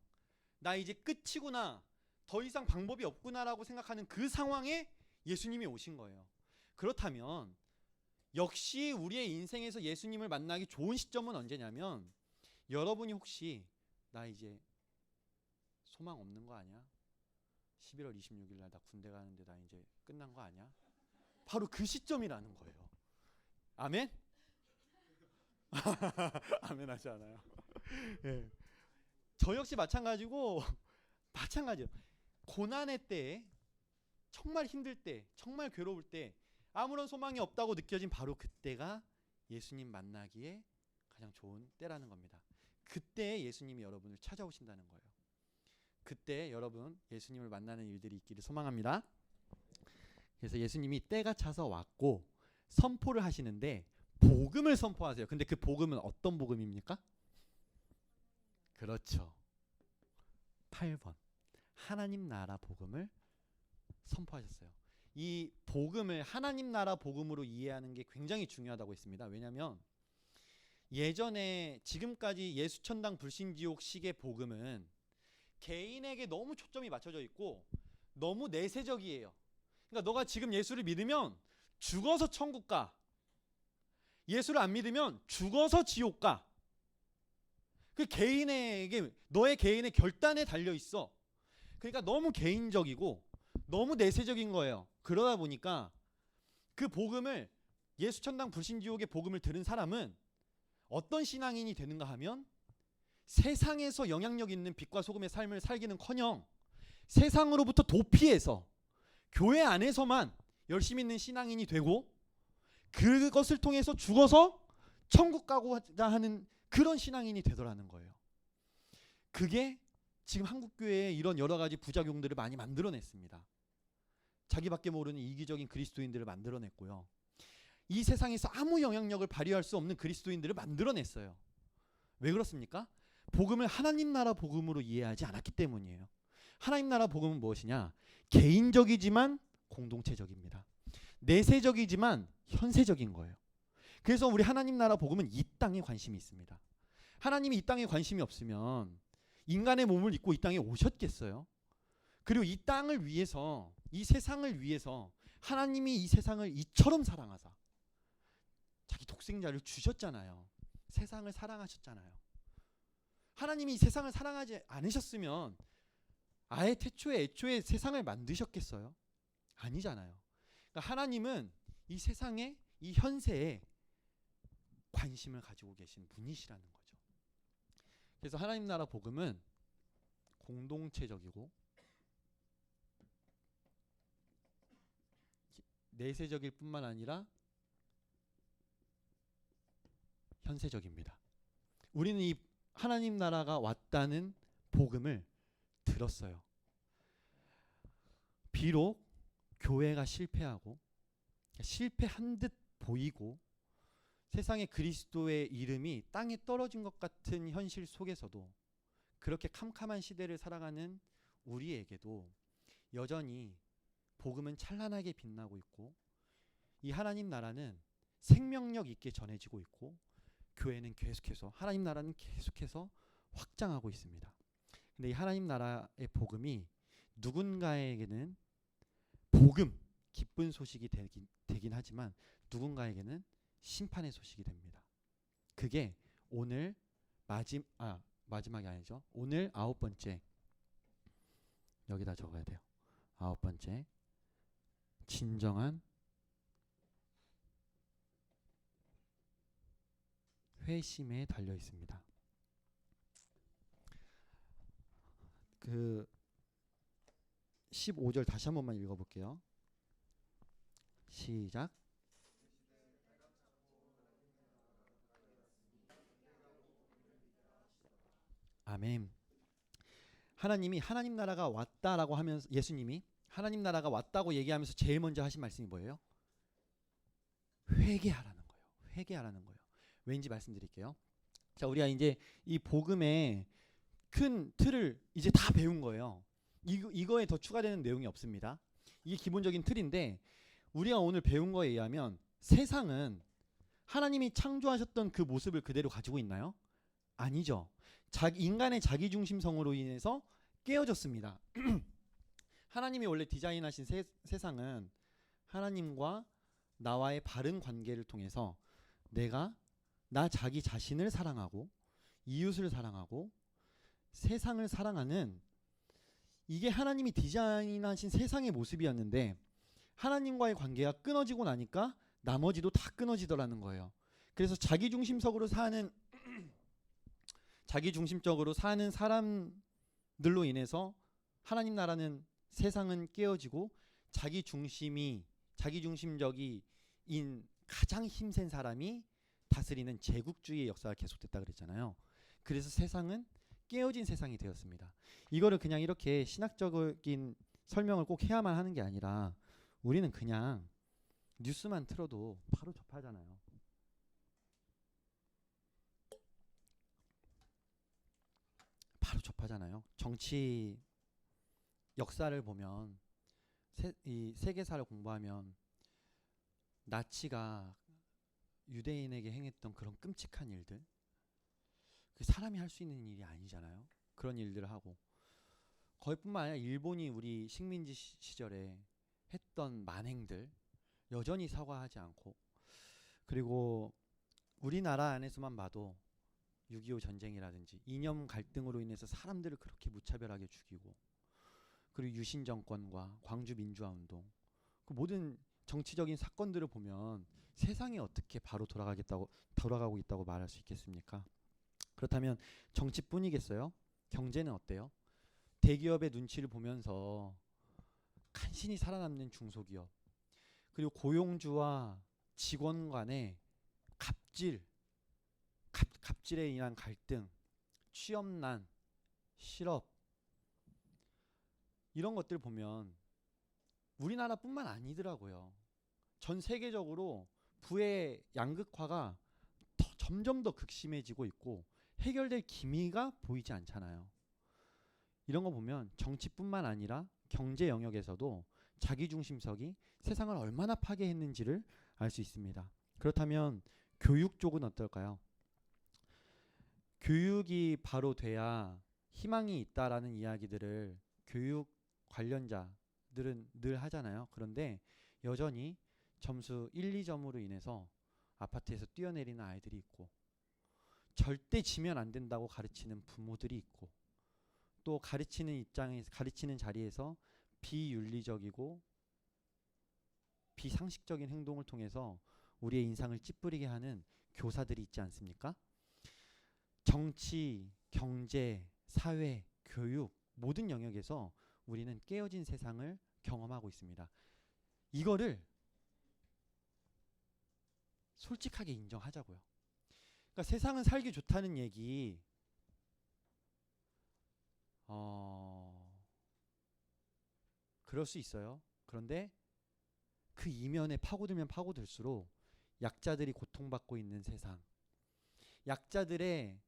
나 이제 끝이구나, 더 이상 방법이 없구나라고 생각하는 그 상황에 예수님이 오신 거예요. 그렇다면 역시 우리의 인생에서 예수님을 만나기 좋은 시점은 언제냐면, 여러분이 혹시 나 이제 소망 없는 거 아니야? 11월 26일 날 나 군대 가는데 나 이제 끝난 거 아니야? 바로 그 시점이라는 거예요. 아멘? 아멘 하지 않아요. 예. 저 역시 마찬가지예요. 고난의 때에, 정말 힘들 때, 정말 괴로울 때, 아무런 소망이 없다고 느껴진 바로 그때가 예수님 만나기에 가장 좋은 때라는 겁니다. 그때 예수님이 여러분을 찾아오신다는 거예요. 그때 여러분 예수님을 만나는 일들이 있기를 소망합니다. 그래서 예수님이 때가 차서 왔고 선포를 하시는데 복음을 선포하세요. 근데 그 복음은 어떤 복음입니까? 그렇죠. 8번 하나님 나라 복음을 선포하셨어요. 이 복음을 하나님 나라 복음으로 이해하는 게 굉장히 중요하다고 했습니다. 왜냐하면 예전에 지금까지 예수천당 불신지옥식의 복음은 개인에게 너무 초점이 맞춰져 있고 너무 내세적이에요. 그러니까 너가 지금 예수를 믿으면 죽어서 천국 가. 예수를 안 믿으면 죽어서 지옥 가. 그 개인에게 너의 개인의 결단에 달려 있어. 그러니까 너무 개인적이고 너무 내세적인 거예요. 그러다 보니까 그 복음을 예수천당 불신지옥의 복음을 들은 사람은 어떤 신앙인이 되는가 하면 세상에서 영향력 있는 빛과 소금의 삶을 살기는커녕 세상으로부터 도피해서 교회 안에서만 열심히 있는 신앙인이 되고 그것을 통해서 죽어서 천국 가고자 하는 그런 신앙인이 되더라는 거예요. 그게 지금 한국교회에 이런 여러 가지 부작용들을 많이 만들어냈습니다. 자기밖에 모르는 이기적인 그리스도인들을 만들어냈고요. 이 세상에서 아무 영향력을 발휘할 수 없는 그리스도인들을 만들어냈어요. 왜 그렇습니까? 복음을 하나님 나라 복음으로 이해하지 않았기 때문이에요. 하나님 나라 복음은 무엇이냐? 개인적이지만 공동체적입니다. 내세적이지만 현세적인 거예요. 그래서 우리 하나님 나라 복음은 이 땅에 관심이 있습니다. 하나님이 이 땅에 관심이 없으면 인간의 몸을 입고 이 땅에 오셨겠어요? 그리고 이 땅을 위해서, 이 세상을 위해서 하나님이 이 세상을 이처럼 사랑하사 자기 독생자를 주셨잖아요. 세상을 사랑하셨잖아요. 하나님이 이 세상을 사랑하지 않으셨으면 아예 애초에 세상을 만드셨겠어요? 아니잖아요. 그러니까 하나님은 이 세상에, 이 현세에 관심을 가지고 계신 분이시라는 거죠. 그래서 하나님 나라 복음은 공동체적이고 내세적일 뿐만 아니라 현세적입니다. 우리는 이 하나님 나라가 왔다는 복음을 들었어요. 비록 교회가 실패하고 실패한 듯 보이고 세상에 그리스도의 이름이 땅에 떨어진 것 같은 현실 속에서도 그렇게 캄캄한 시대를 살아가는 우리에게도 여전히 복음은 찬란하게 빛나고 있고 이 하나님 나라는 생명력 있게 전해지고 있고 교회는 계속해서 하나님 나라는 계속해서 확장하고 있습니다. 근데 이 하나님 나라의 복음이 누군가에게는 복음, 기쁜 소식이 되긴 하지만 누군가에게는 심판의 소식이 됩니다. 그게 오늘 마지막이 아니죠. 오늘 9번째 여기다 적어야 돼요. 9번째 진정한 회심에 달려 있습니다. 그 15절 다시 한 번만 읽어볼게요. 시작. 아멘. 하나님이 하나님 나라가 왔다라고 하면서 예수님이 하나님 나라가 왔다고 얘기하면서 제일 먼저 하신 말씀이 뭐예요? 회개하라는 거예요. 회개하라는 거예요. 왠지 말씀드릴게요. 자, 우리가 이제 이 복음의 큰 틀을 이제 다 배운 거예요. 이거에 더 추가되는 내용이 없습니다. 이게 기본적인 틀인데 우리가 오늘 배운 거에 의하면 세상은 하나님이 창조하셨던 그 모습을 그대로 가지고 있나요? 아니죠. 인간의 자기중심성으로 인해서 깨어졌습니다. 하나님이 원래 디자인하신 세상은 하나님과 나와의 바른 관계를 통해서 내가 나 자기 자신을 사랑하고 이웃을 사랑하고 세상을 사랑하는 이게 하나님이 디자인하신 세상의 모습이었는데 하나님과의 관계가 끊어지고 나니까 나머지도 다 끊어지더라는 거예요. 그래서 자기중심적으로 사는 사람들로 인해서 하나님 나라는 세상은 깨어지고 자기중심적인 가장 힘센 사람이 다스리는 제국주의의 역사가 계속됐다 그랬잖아요. 그래서 세상은 깨어진 세상이 되었습니다. 이거를 그냥 이렇게 신학적인 설명을 꼭 해야만 하는 게 아니라 우리는 그냥 뉴스만 틀어도 바로 접하잖아요. 바로 접하잖아요. 정치 역사를 보면 이 세계사를 공부하면 나치가 유대인에게 행했던 그런 끔찍한 일들, 그 사람이 할 수 있는 일이 아니잖아요. 그런 일들을 하고 거기뿐만 아니라 일본이 우리 식민지 시절에 했던 만행들 여전히 사과하지 않고, 그리고 우리나라 안에서만 봐도 6.25 전쟁이라든지 이념 갈등으로 인해서 사람들을 그렇게 무차별하게 죽이고, 그리고 유신 정권과 광주 민주화 운동, 그 모든 정치적인 사건들을 보면 세상이 어떻게 바로 돌아가고 있다고 말할 수 있겠습니까? 그렇다면 정치뿐이겠어요? 경제는 어때요? 대기업의 눈치를 보면서 간신히 살아남는 중소기업, 그리고 고용주와 직원 간의 갑질에 인한 갈등, 취업난, 실업, 이런 것들 보면 우리나라뿐만 아니더라고요. 전 세계적으로 부의 양극화가 점점 더 극심해지고 있고 해결될 기미가 보이지 않잖아요. 이런 거 보면 정치뿐만 아니라 경제 영역에서도 자기중심석이 세상을 얼마나 파괴했는지를 알 수 있습니다. 그렇다면 교육 쪽은 어떨까요? 교육이 바로 돼야 희망이 있다라는 이야기들을 교육 관련자들은 늘 하잖아요. 그런데 여전히 점수 1, 2점으로 인해서 아파트에서 뛰어내리는 아이들이 있고, 절대 지면 안 된다고 가르치는 부모들이 있고, 또 가르치는 자리에서 비윤리적이고 비상식적인 행동을 통해서 우리의 인상을 찌푸리게 하는 교사들이 있지 않습니까? 정치, 경제, 사회, 교육 모든 영역에서 우리는 깨어진 세상을 경험하고 있습니다. 이거를 솔직하게 인정하자고요. 그러니까 세상은 살기 좋다는 얘기, 그럴 수 있어요. 그런데 그 이면에 파고들면 파고들수록 약자들이 고통받고 있는 세상, 약자들의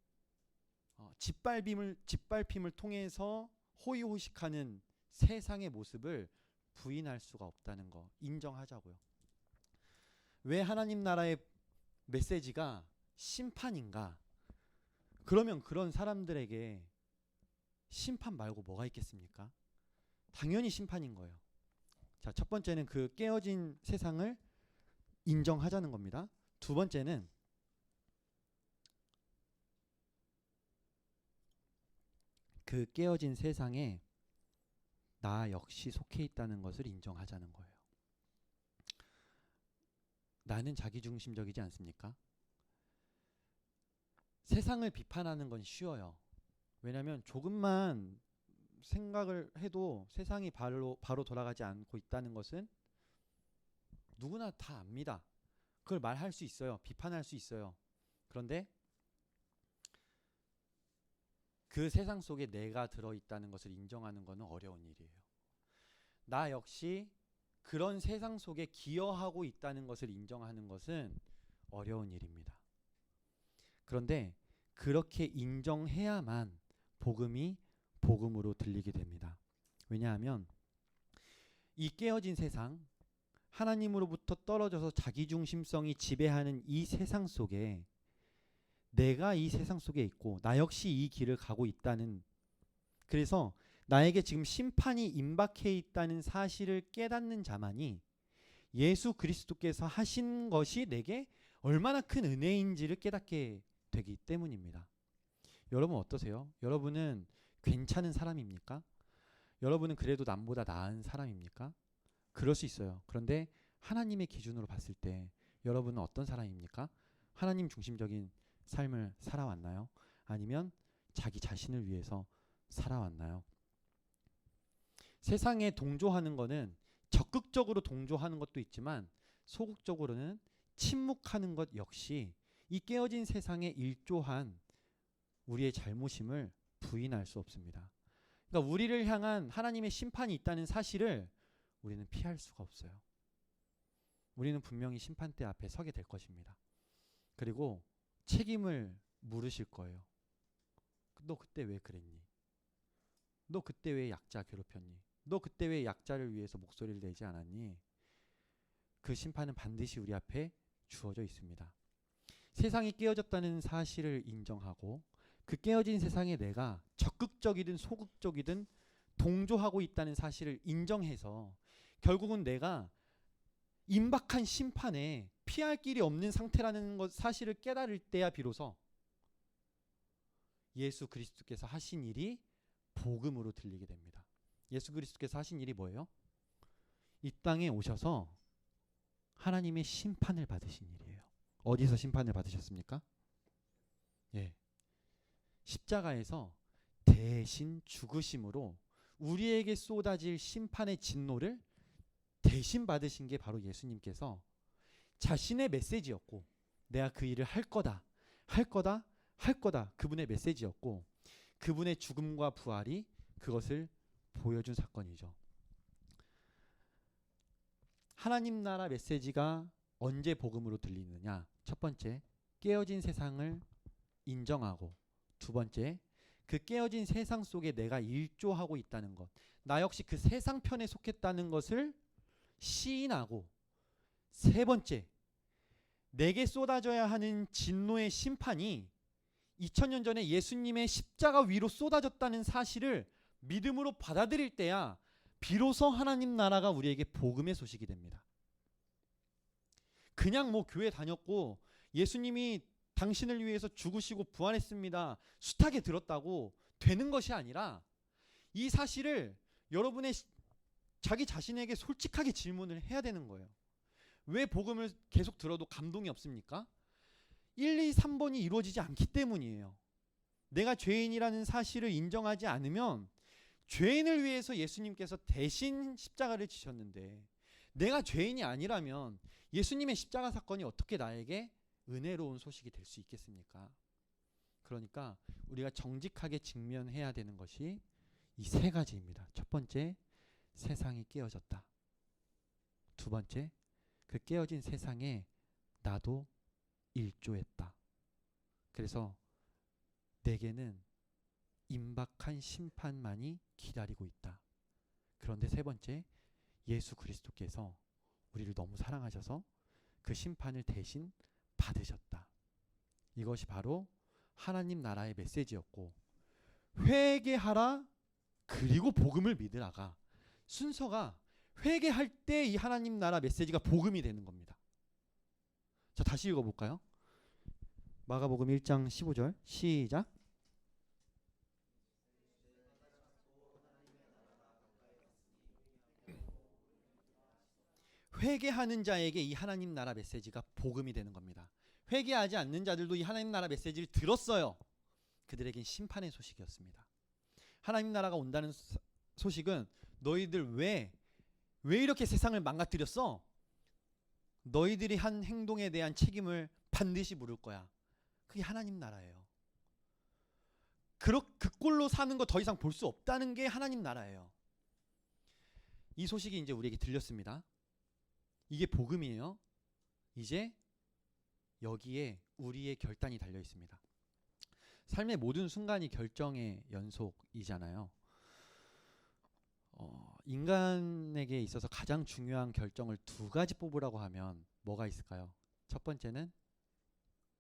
짓밟힘을 통해서 호의호식하는 세상의 모습을 부인할 수가 없다는 거 인정하자고요. 왜 하나님 나라의 메시지가 심판인가? 그러면 그런 사람들에게 심판 말고 뭐가 있겠습니까? 당연히 심판인 거예요. 자, 첫 번째는 그 깨어진 세상을 인정하자는 겁니다. 두 번째는 그 깨어진 세상에 나 역시 속해 있다는 것을 인정하자는 거예요. 나는 자기중심적이지 않습니까? 세상을 비판하는 건 쉬워요. 왜냐하면 조금만 생각을 해도 세상이 바로 돌아가지 않고 있다는 것은 누구나 다 압니다. 그걸 말할 수 있어요. 비판할 수 있어요. 그런데 그 세상 속에 내가 들어있다는 것을 인정하는 것은 어려운 일이에요. 나 역시 그런 세상 속에 기여하고 있다는 것을 인정하는 것은 어려운 일입니다. 그런데 그렇게 인정해야만 복음이 복음으로 들리게 됩니다. 왜냐하면 이 깨어진 세상, 하나님으로부터 떨어져서 자기중심성이 지배하는 이 세상 속에 내가 이 세상 속에 있고 나 역시 이 길을 가고 있다는, 그래서 나에게 지금 심판이 임박해 있다는 사실을 깨닫는 자만이 예수 그리스도께서 하신 것이 내게 얼마나 큰 은혜인지를 깨닫게 되기 때문입니다. 여러분 어떠세요? 여러분은 괜찮은 사람입니까? 여러분은 그래도 남보다 나은 사람입니까? 그럴 수 있어요. 그런데 하나님의 기준으로 봤을 때 여러분은 어떤 사람입니까? 하나님 중심적인 삶을 살아왔나요? 아니면 자기 자신을 위해서 살아왔나요? 세상에 동조하는 것은 적극적으로 동조하는 것도 있지만 소극적으로는 침묵하는 것 역시 이 깨어진 세상에 일조한 우리의 잘못임을 부인할 수 없습니다. 그러니까 우리를 향한 하나님의 심판이 있다는 사실을 우리는 피할 수가 없어요. 우리는 분명히 심판대 앞에 서게 될 것입니다. 그리고 책임을 물으실 거예요. 너 그때 왜 그랬니? 너 그때 왜 약자 괴롭혔니? 너 그때 왜 약자를 위해서 목소리를 내지 않았니? 그 심판은 반드시 우리 앞에 주어져 있습니다. 세상이 깨어졌다는 사실을 인정하고 그 깨어진 세상에 내가 적극적이든 소극적이든 동조하고 있다는 사실을 인정해서 결국은 내가 임박한 심판에 피할 길이 없는 상태라는 것 사실을 깨달을 때야 비로소 예수 그리스도께서 하신 일이 복음으로 들리게 됩니다. 예수 그리스도께서 하신 일이 뭐예요? 이 땅에 오셔서 하나님의 심판을 받으신 일이에요. 어디서 심판을 받으셨습니까? 예, 십자가에서 대신 죽으심으로 우리에게 쏟아질 심판의 진노를 대신 받으신 게 바로 예수님께서 자신의 메시지였고, 내가 그 일을 할 거다, 할 거다, 할 거다, 그분의 메시지였고, 그분의 죽음과 부활이 그것을 보여준 사건이죠. 하나님 나라 메시지가 언제 복음으로 들리느냐? 첫 번째, 깨어진 세상을 인정하고, 두 번째, 그 깨어진 세상 속에 내가 일조하고 있다는 것, 나 역시 그 세상 편에 속했다는 것을 시인하고, 세 번째, 내게 쏟아져야 하는 진노의 심판이 2000년 전에 예수님의 십자가 위로 쏟아졌다는 사실을 믿음으로 받아들일 때야 비로소 하나님 나라가 우리에게 복음의 소식이 됩니다. 그냥 뭐 교회 다녔고 예수님이 당신을 위해서 죽으시고 부활했습니다, 숱하게 들었다고 되는 것이 아니라, 이 사실을 여러분의 자기 자신에게 솔직하게 질문을 해야 되는 거예요. 왜 복음을 계속 들어도 감동이 없습니까? 1, 2, 3번이 이루어지지 않기 때문이에요. 내가 죄인이라는 사실을 인정하지 않으면, 죄인을 위해서 예수님께서 대신 십자가를 지셨는데 내가 죄인이 아니라면 예수님의 십자가 사건이 어떻게 나에게 은혜로운 소식이 될 수 있겠습니까? 그러니까 우리가 정직하게 직면해야 되는 것이 이 세 가지입니다. 첫 번째, 세상이 깨어졌다. 두 번째, 그 깨어진 세상에 나도 일조했다. 그래서 내게는 임박한 심판만이 기다리고 있다. 그런데 세 번째, 예수 그리스도께서 우리를 너무 사랑하셔서 그 심판을 대신 받으셨다. 이것이 바로 하나님 나라의 메시지였고, 회개하라 그리고 복음을 믿으라가 순서가 회개할 때 이 하나님 나라 메시지가 복음이 되는 겁니다. 자, 다시 읽어볼까요? 마가복음 1장 15절 시작. 회개하는 자에게 이 하나님 나라 메시지가 복음이 되는 겁니다. 회개하지 않는 자들도 이 하나님 나라 메시지를 들었어요. 그들에겐 심판의 소식이었습니다. 하나님 나라가 온다는 소식은 너희들 왜 이렇게 세상을 망가뜨렸어? 너희들이 한 행동에 대한 책임을 반드시 물을 거야. 그게 하나님 나라예요. 그 꼴로 사는 거 더 이상 볼 수 없다는 게 하나님 나라예요. 이 소식이 이제 우리에게 들렸습니다. 이게 복음이에요. 이제 여기에 우리의 결단이 달려 있습니다. 삶의 모든 순간이 결정의 연속이잖아요. 인간에게 있어서 가장 중요한 결정을 두 가지 뽑으라고 하면 뭐가 있을까요? 첫 번째는,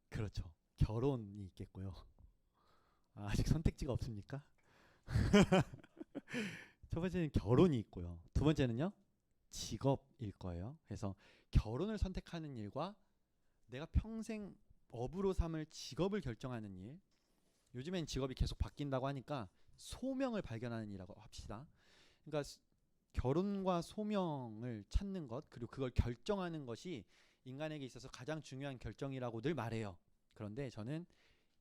그렇죠, 결혼이 있겠고요. 아직 선택지가 없습니까? 첫 번째는 결혼이 있고요. 두 번째는요, 직업일 거예요. 그래서 결혼을 선택하는 일과 내가 평생 업으로 삼을 직업을 결정하는 일, 요즘엔 직업이 계속 바뀐다고 하니까 소명을 발견하는 일이라고 합시다. 그러니까 결혼과 소명을 찾는 것, 그리고 그걸 결정하는 것이 인간에게 있어서 가장 중요한 결정이라고 늘 말해요. 그런데 저는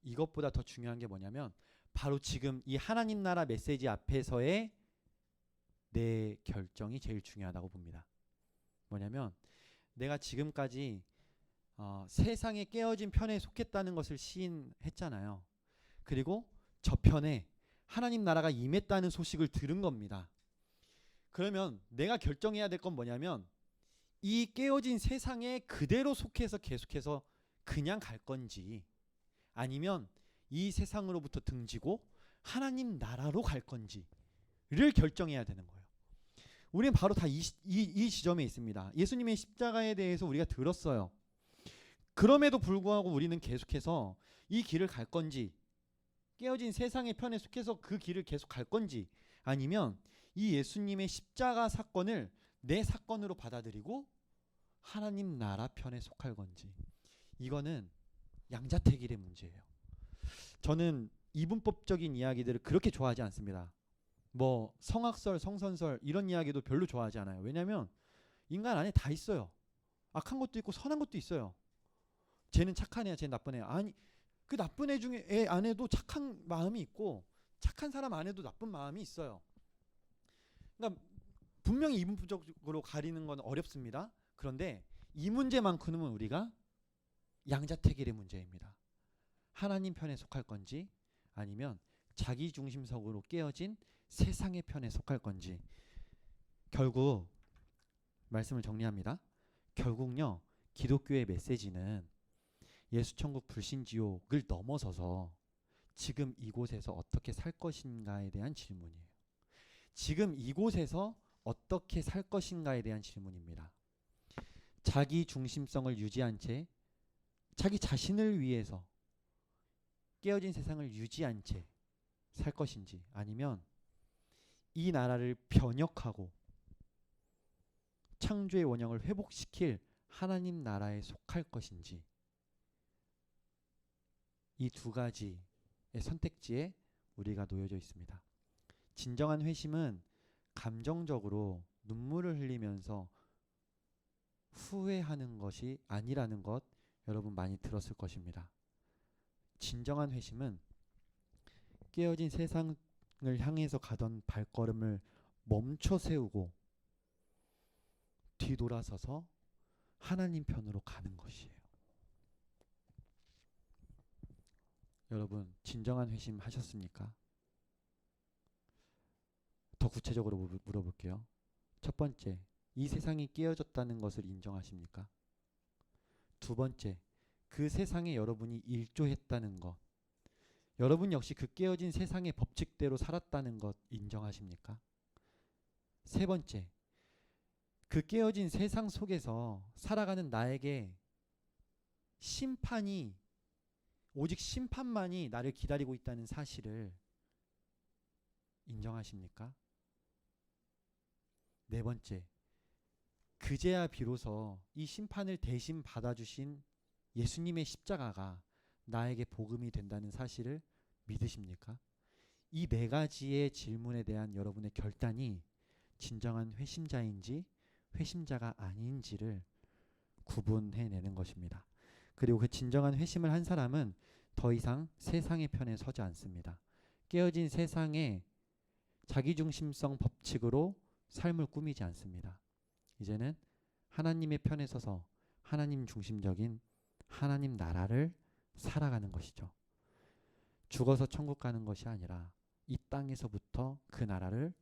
이것보다 더 중요한 게 뭐냐면, 바로 지금 이 하나님 나라 메시지 앞에서의 내 결정이 제일 중요하다고 봅니다. 뭐냐면, 내가 지금까지 세상에 깨어진 편에 속했다는 것을 시인했잖아요. 그리고 저편에 하나님 나라가 임했다는 소식을 들은 겁니다. 그러면 내가 결정해야 될 건 뭐냐면 이 깨어진 세상에 그대로 속해서 계속해서 그냥 갈 건지 아니면 이 세상으로부터 등지고 하나님 나라로 갈 건지를 결정해야 되는 거예요. 우리는 바로 다 이 지점에 있습니다. 예수님의 십자가에 대해서 우리가 들었어요. 그럼에도 불구하고 우리는 계속해서 이 길을 갈 건지 깨어진 세상의 편에 속해서 그 길을 계속 갈 건지 아니면 이 예수님의 십자가 사건을 내 사건으로 받아들이고 하나님 나라 편에 속할 건지 이거는 양자택일의 문제예요. 저는 이분법적인 이야기들을 그렇게 좋아하지 않습니다. 뭐 성악설, 성선설 이런 이야기도 별로 좋아하지 않아요. 왜냐하면 인간 안에 다 있어요. 악한 것도 있고 선한 것도 있어요. 쟤는 착한 애야, 쟤는 나쁜 애야. 아니 그 나쁜 애 중에 애 안에도 착한 마음이 있고 착한 사람 안에도 나쁜 마음이 있어요. 그러니까 분명히 이분법적으로 가리는 건 어렵습니다. 그런데 이 문제만큼은 우리가 양자택일의 문제입니다. 하나님 편에 속할 건지 아니면 자기 중심적으로 깨어진 세상의 편에 속할 건지. 결국 말씀을 정리합니다. 결국요 기독교의 메시지는 예수천국 불신지옥을 넘어서서 지금 이곳에서 어떻게 살 것인가에 대한 질문이에요. 지금 이곳에서 어떻게 살 것인가에 대한 질문입니다. 자기 중심성을 유지한 채 자기 자신을 위해서 깨어진 세상을 유지한 채 살 것인지 아니면 이 나라를 변혁하고 창조의 원형을 회복시킬 하나님 나라에 속할 것인지 이 두 가지의 선택지에 우리가 놓여져 있습니다. 진정한 회심은 감정적으로 눈물을 흘리면서 후회하는 것이 아니라는 것 여러분 많이 들었을 것입니다. 진정한 회심은 깨어진 세상을 향해서 가던 발걸음을 멈춰 세우고 뒤돌아서서 하나님 편으로 가는 것이에요. 여러분 진정한 회심 하셨습니까? 더 구체적으로 물어볼게요. 첫 번째, 이 세상이 깨어졌다는 것을 인정하십니까? 두 번째, 그 세상에 여러분이 일조했다는 것, 여러분 역시 그 깨어진 세상의 법칙대로 살았다는 것 인정하십니까? 세 번째, 그 깨어진 세상 속에서 살아가는 나에게 심판이 오직 심판만이 나를 기다리고 있다는 사실을 인정하십니까? 네 번째, 그제야 비로소 이 심판을 대신 받아주신 예수님의 십자가가 나에게 복음이 된다는 사실을 믿으십니까? 이 네 가지의 질문에 대한 여러분의 결단이 진정한 회심자인지 회심자가 아닌지를 구분해내는 것입니다. 그리고 그 진정한 회심을 한 사람은 더 이상 세상의 편에 서지 않습니다. 깨어진 세상의 자기중심성 법칙으로 삶을 꾸미지 않습니다. 이제는 하나님의 편에 서서 하나님 중심적인 하나님 나라를 살아가는 것이죠. 죽어서 천국 가는 것이 아니라 이 땅에서부터 그 나라를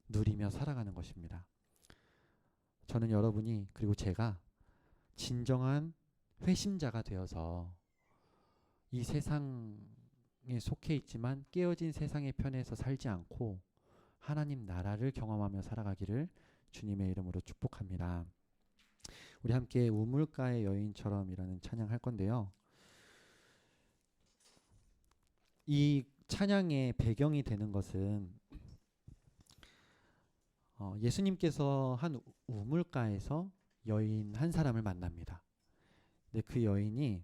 누리며 살아가는 것입니다. 저는 여러분이 그리고 제가 진정한 회심자가 되어서 이 세상에 속해 있지만 깨어진 세상의 편에서 살지 않고 하나님 나라를 경험하며 살아가기를 주님의 이름으로 축복합니다. 우리 함께 우물가의 여인처럼이라는 찬양할 건데요. 이 찬양의 배경이 되는 것은 예수님께서 한 우물가에서 여인 한 사람을 만납니다. 근데 그 여인이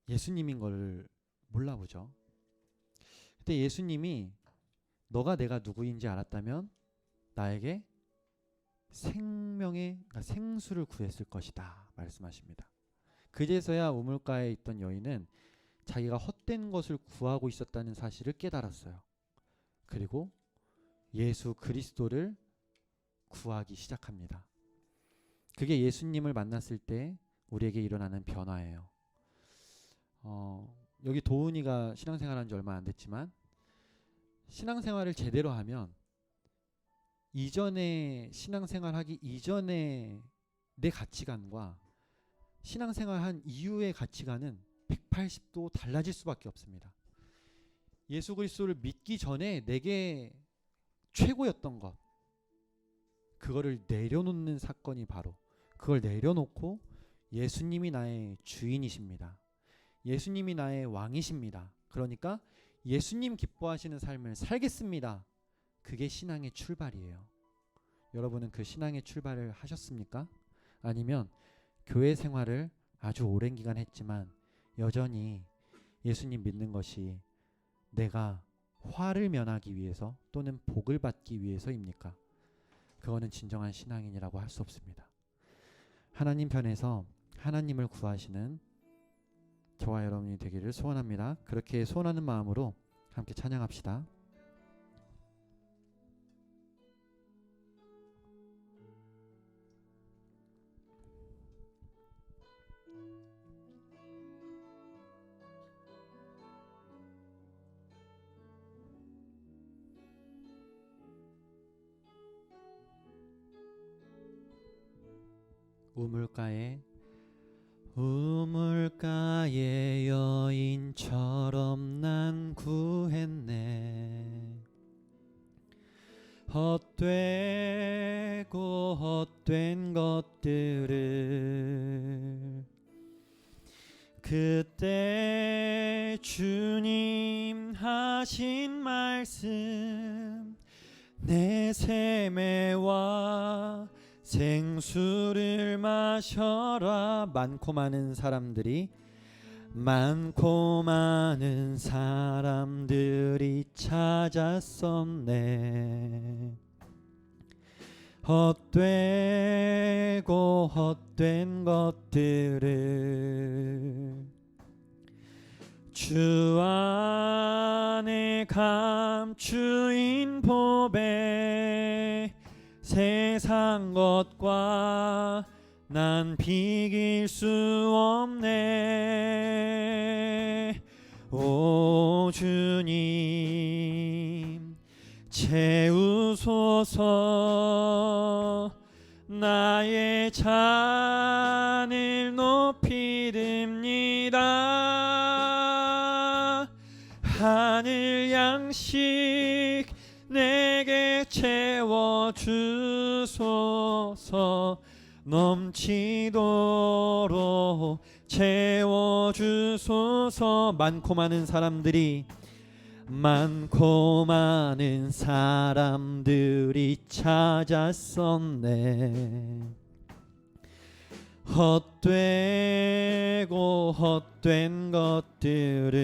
예수님인 걸 몰라보죠. 그때 예수님이 너가 내가 누구인지 알았다면 나에게 생수를 구했을 것이다 말씀하십니다. 그제서야 우물가에 있던 여인은 자기가 헛된 것을 구하고 있었다는 사실을 깨달았어요. 그리고 예수 그리스도를 구하기 시작합니다. 그게 예수님을 만났을 때 우리에게 일어나는 변화예요. 여기 도훈이가 신앙생활한 지 얼마 안 됐지만 신앙생활을 제대로 하면 이전에 신앙생활하기 이전에 내 가치관과 신앙생활한 이후의 가치관은 180도 달라질 수밖에 없습니다. 예수 그리스도를 믿기 전에 내게 최고였던 것, 그거를 내려놓는 사건이 바로 그걸 내려놓고 예수님이 나의 주인이십니다. 예수님이 나의 왕이십니다. 그러니까 예수님 기뻐하시는 삶을 살겠습니다. 그게 신앙의 출발이에요. 여러분은 그 신앙의 출발을 하셨습니까? 아니면 교회 생활을 아주 오랜 기간 했지만 여전히 예수님 믿는 것이 내가 화를 면하기 위해서 또는 복을 받기 위해서입니까? 그거는 진정한 신앙인이라고 할 수 없습니다. 하나님 편에서 하나님을 구하시는 저와 여러분이 되기를 소원합니다. 그렇게 소원하는 마음으로 함께 찬양합시다. 우물가의 여인처럼 난 구했네. 헛되고 헛된 것들을 그때 주님 하신 말씀 내 샘에와 생수를 마셔라. 많고 많은 사람들이 찾았었네. 헛되고 헛된 것들을 주 안에 감추인 보배 세상 것과 난 비길 수 없네. 오 주님 채우소서. 나의 잔을 높이 듭니다. 하늘 양식 내게 채워주소서. 넘치도록 채워주소서. 많고 많은 사람들이 찾았었네. 헛되고 헛된 것들을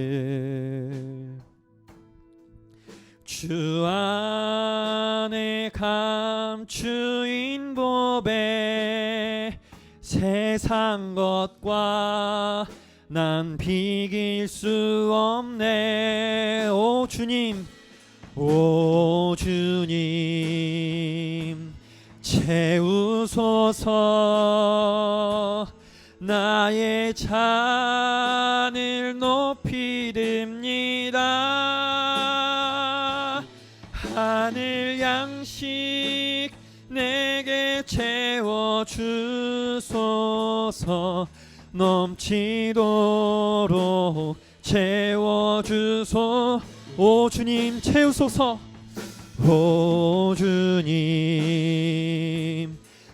주 안에 감추인 보배 세상 것과 난 비길 수 없네. 오 주님 채우소서. 나의 잔을 높이 듭니다. 하늘 양식 내게 채워주소서. 넘치도록 채워주소. 오 주님 채우소서. 오 주님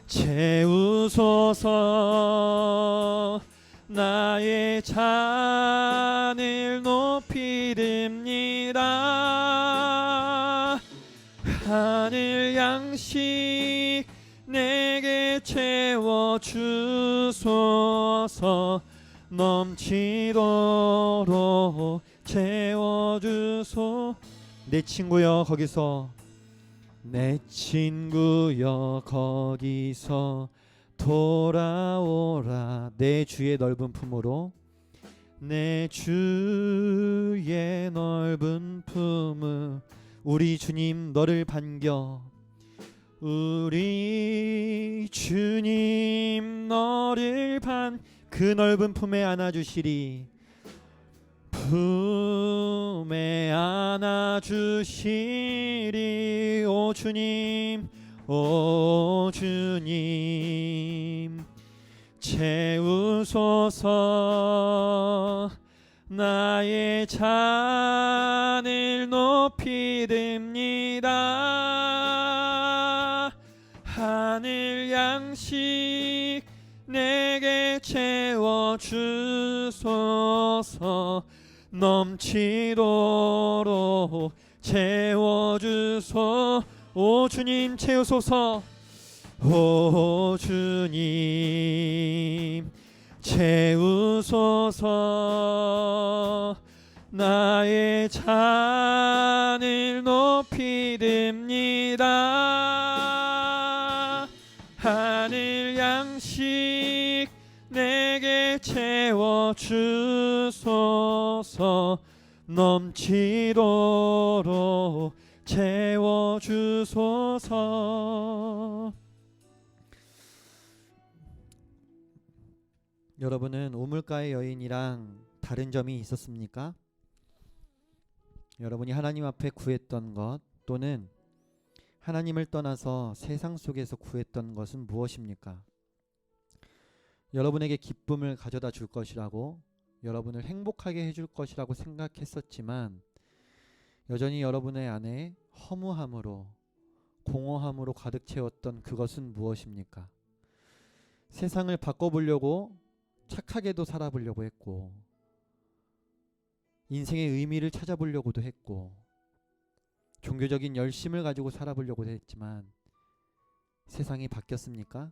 채우소서. 나의 잔을 높이 듭니다. 하늘 양식 내게 채워주소서. 넘치도록 채워주소. 내 친구여 거기서 돌아오라. 내 주의 넓은 품으로. 내 주의 넓은 품을 우리 주님 너를 반겨. 우리 주님 너를 그 넓은 품에 안아주시리. 품에 안아주시리. 오 주님, 오 주님, 채우소서. 나의 잔을 높이 듭니다. 하늘 양식 내게 채워주소서. 넘치도록 채워주소. 오 주님 채우소서. 오 주님 채우소서. 나의 잔을 높이 듭니다. 하늘 양식 내게 채워주소서. 넘치도록 채워주소서. 여러분은 우물가의 여인이랑 다른 점이 있었습니까? 여러분이 하나님 앞에 구했던 것 또는 하나님을 떠나서 세상 속에서 구했던 것은 무엇입니까? 여러분에게 기쁨을 가져다 줄 것이라고, 여러분을 행복하게 해줄 것이라고 생각했었지만 여전히 여러분의 안에 허무함으로, 공허함으로 가득 채웠던 그것은 무엇입니까? 세상을 바꿔보려고 착하게도 살아보려고 했고, 인생의 의미를 찾아보려고도 했고, 종교적인 열심을 가지고 살아보려고 했지만 세상이 바뀌었습니까?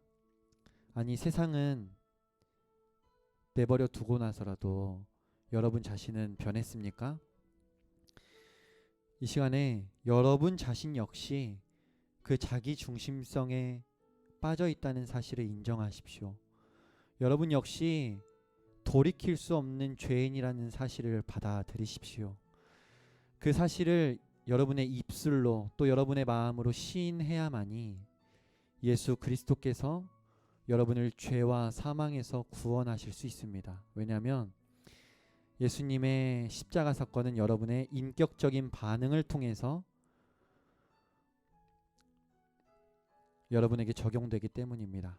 아니, 세상은 내버려 두고 나서라도 여러분 자신은 변했습니까? 이 시간에 여러분 자신 역시 그 자기 중심성에 빠져 있다는 사실을 인정하십시오. 여러분 역시 돌이킬 수 없는 죄인이라는 사실을 받아들이십시오. 그 사실을 여러분의 입술로 또 여러분의 마음으로 시인해야만이 예수 그리스도께서 여러분을 죄와 사망에서 구원하실 수 있습니다. 왜냐하면 예수님의 십자가 사건은 여러분의 인격적인 반응을 통해서 여러분에게 적용되기 때문입니다.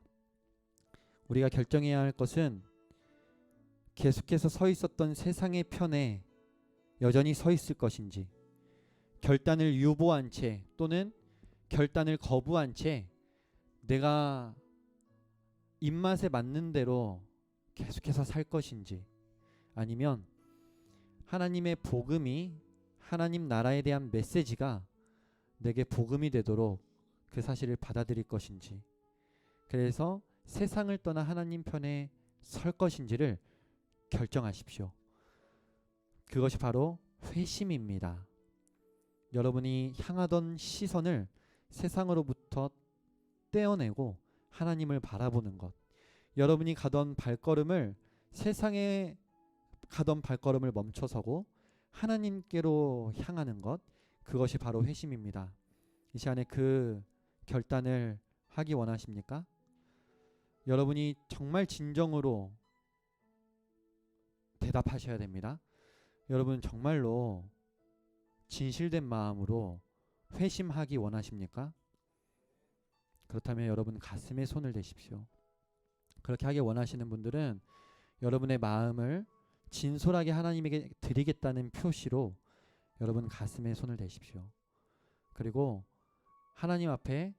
우리가 결정해야 할 것은 계속해서 서 있었던 세상의 편에 여전히 서 있을 것인지, 결단을 유보한 채 또는 결단을 거부한 채 내가 입맛에 맞는 대로 계속해서 살 것인지, 아니면 하나님의 복음이, 하나님 나라에 대한 메시지가 내게 복음이 되도록 그 사실을 받아들일 것인지, 그래서 세상을 떠나 하나님 편에 설 것인지를 결정하십시오. 그것이 바로 회심입니다. 여러분이 향하던 시선을 세상으로부터 떼어내고 하나님을 바라보는 것, 여러분이 가던 발걸음을, 세상에 가던 발걸음을 멈춰서고 하나님께로 향하는 것, 그것이 바로 회심입니다. 이 시간에 그 결단을 하기 원하십니까? 여러분이 정말 진정으로 대답하셔야 됩니다. 여러분 정말로 진실된 마음으로 회심하기 원하십니까? 그렇다면 여러분 가슴에 손을 대십시오. 그렇게 하기 원하시는 분들은 여러분의 마음을 진솔하게 하나님에게 드리겠다는 표시로 여러분 가슴에 손을 대십시오. 그리고 하나님 앞에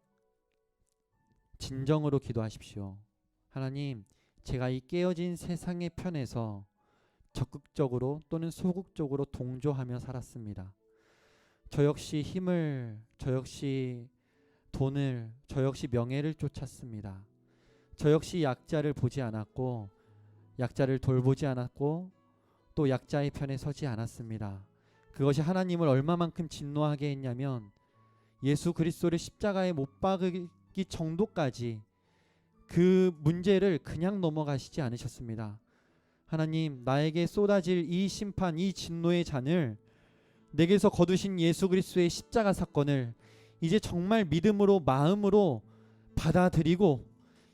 진정으로 기도하십시오. 하나님, 제가 이 깨어진 세상의 편에서 적극적으로 또는 소극적으로 동조하며 살았습니다. 저 역시 힘을, 저 역시 돈을, 저 역시 명예를 쫓았습니다. 저 역시 약자를 보지 않았고, 약자를 돌보지 않았고, 또 약자의 편에 서지 않았습니다. 그것이 하나님을 얼마만큼 진노하게 했냐면 예수 그리스도를 십자가에 못 박기 정도까지 그 문제를 그냥 넘어가시지 않으셨습니다. 하나님, 나에게 쏟아질 이 심판, 이 진노의 잔을, 내게서 거두신 예수 그리스도의 십자가 사건을 이제 정말 믿음으로, 마음으로 받아들이고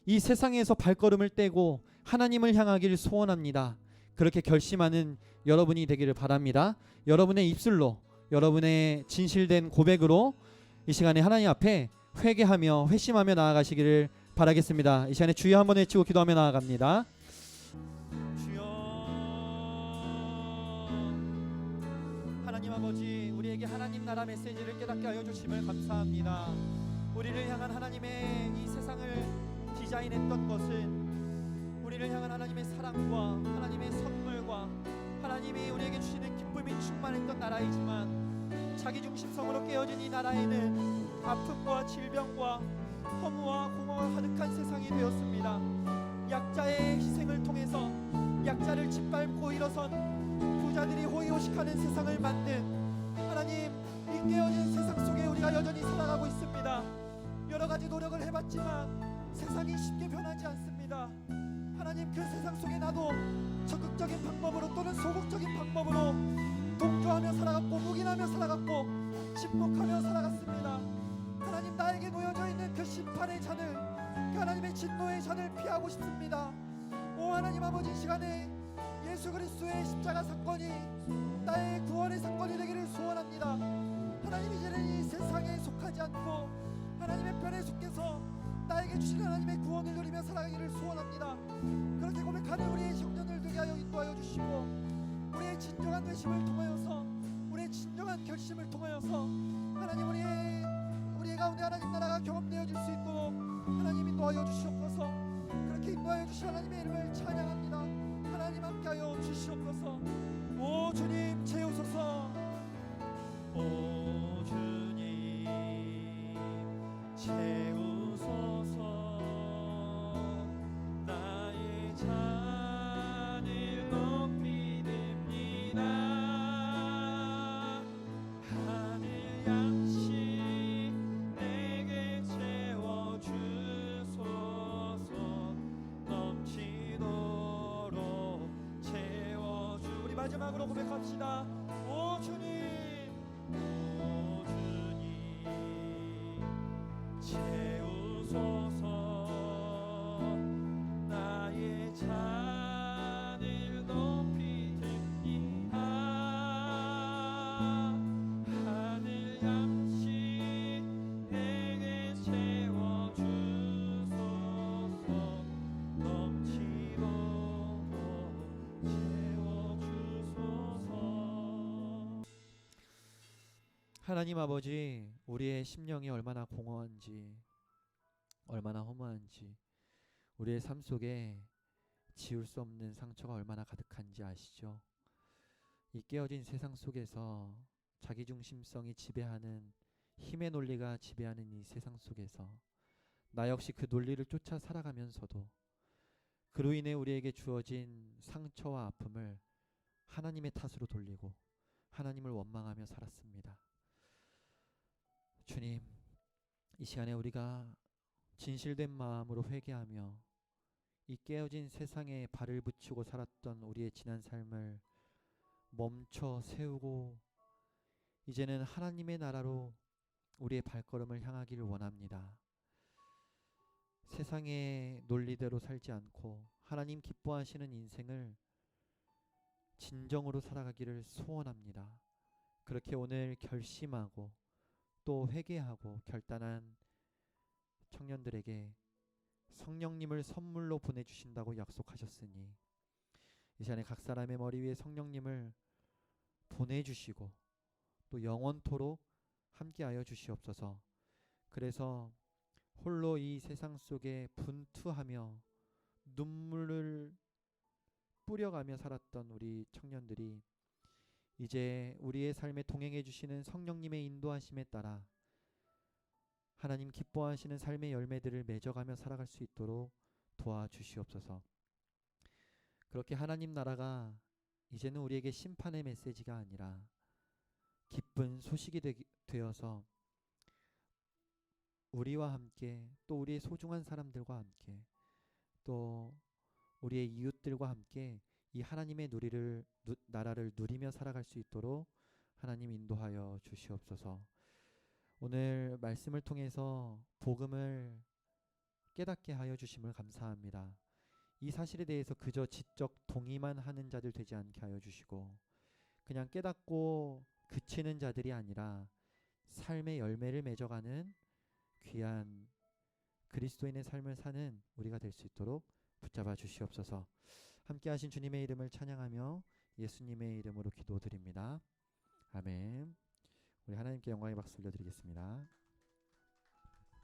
이 세상에서 발걸음을 떼고 하나님을 향하기를 소원합니다. 그렇게 결심하는 여러분이 되기를 바랍니다. 여러분의 입술로, 여러분의 진실된 고백으로 이 시간에 하나님 앞에 회개하며 회심하며 나아가시기를 바라겠습니다. 이 시간에 주여 한번 외치고 기도하며 나아갑니다. 주여, 하나님 아버지, 우리에게 하나님 나라 메시지를 깨닫게 하여 주심을 감사합니다. 우리를 향한 하나님의 이 세상을 디자인했던 것은 우리를 향한 하나님의 사랑과 하나님의 선물과 하나님이 우리에게 주시는 기쁨이 충만했던 나라이지만 자기 중심성으로 깨어진 이 나라에는 아픔과 질병과 허무와 공허가 가득한 세상이 되었습니다. 약자의 희생을 통해서 약자를 짓밟고 일어선 부자들이 호의호식하는 세상을 만든 하나님, 이 깨어진 세상 속에 우리가 여전히 살아가고 있습니다. 여러 가지 노력을 해봤지만 세상이 쉽게 변하지 않습니다. 하나님, 그 세상 속에 나도 적극적인 방법으로 또는 소극적인 방법으로 동조하며 살아갔고 묵인하며 살아갔고 침묵하며 살아갔습니다. 하나님, 나에게 놓여져 있는 그 심판의 잔을, 그 하나님의 진노의 잔을 피하고 싶습니다. 오 하나님 아버지, 이 시간에 예수 그리스도의 십자가 사건이 나의 구원의 사건이 되기를 소원합니다. 하나님, 이제는 이 세상에 속하지 않고 하나님의 편에 속해서 나에게 주신 하나님의 구원을 누리며 살아가기를 소원합니다. 그렇게 고백하는 우리의 청년을 되게 하여 인도하여 주시고, 우리의 진정한 회심을 통하여서, 우리의 진정한 결심을 통하여서 하나님, 우리의 가운데 하나님 나라가 경험되어질 수 있도록 하나님 인도하여 주시옵소서. 그렇게 인도하여 주신 하나님의 이름을 찬양합니다. 하나님 함께하여 주시옵소서. 오 주님 채우소서. 오 주님 채우소서. 나의 잔을 높이 듭니다. 하늘 양식 내게 채워주소서. 넘치도록 채워주. 우리 마지막으로 고백합시다. 오 주님, 오 주님 채우소서. 나의 잔을 높이 듭니다. 하늘 양식 내게 채워주소서. 넘치도록 채워주소서. 하나님 아버지, 우리의 심령이 얼마나 공허한지, 얼마나 허무한지, 우리의 삶 속에 지울 수 없는 상처가 얼마나 가득한지 아시죠? 이 깨어진 세상 속에서 자기중심성이 지배하는, 힘의 논리가 지배하는 이 세상 속에서 나 역시 그 논리를 쫓아 살아가면서도 그로 인해 우리에게 주어진 상처와 아픔을 하나님의 탓으로 돌리고 하나님을 원망하며 살았습니다. 주님, 이 시간에 우리가 진실된 마음으로 회개하며 이 깨어진 세상에 발을 붙이고 살았던 우리의 지난 삶을 멈춰 세우고 이제는 하나님의 나라로 우리의 발걸음을 향하기를 원합니다. 세상의 논리대로 살지 않고 하나님 기뻐하시는 인생을 진정으로 살아가기를 소원합니다. 그렇게 오늘 결심하고 또 회개하고 결단한 청년들에게 성령님을 선물로 보내주신다고 약속하셨으니 이 시간에 각 사람의 머리 위에 성령님을 보내주시고 또 영원토록 함께하여 주시옵소서. 그래서 홀로 이 세상 속에 분투하며 눈물을 뿌려가며 살았던 우리 청년들이 이제 우리의 삶에 동행해 주시는 성령님의 인도하심에 따라 하나님 기뻐하시는 삶의 열매들을 맺어가며 살아갈 수 있도록 도와주시옵소서. 그렇게 하나님 나라가 이제는 우리에게 심판의 메시지가 아니라 기쁜 소식이 되어서 우리와 함께 또 우리의 소중한 사람들과 함께 또 우리의 이웃들과 함께 이 하나님의 나라를 누리며 살아갈 수 있도록 하나님 인도하여 주시옵소서. 오늘 말씀을 통해서 복음을 깨닫게 하여 주심을 감사합니다. 이 사실에 대해서 그저 지적 동의만 하는 자들 되지 않게 하여 주시고 그냥 깨닫고 그치는 자들이 아니라 삶의 열매를 맺어가는 귀한 그리스도인의 삶을 사는 우리가 될 수 있도록 붙잡아 주시옵소서. 함께 하신 주님의 이름을 찬양하며 예수님의 이름으로 기도드립니다. 아멘. 우리 하나님께 영광의 박수 올려드리겠습니다.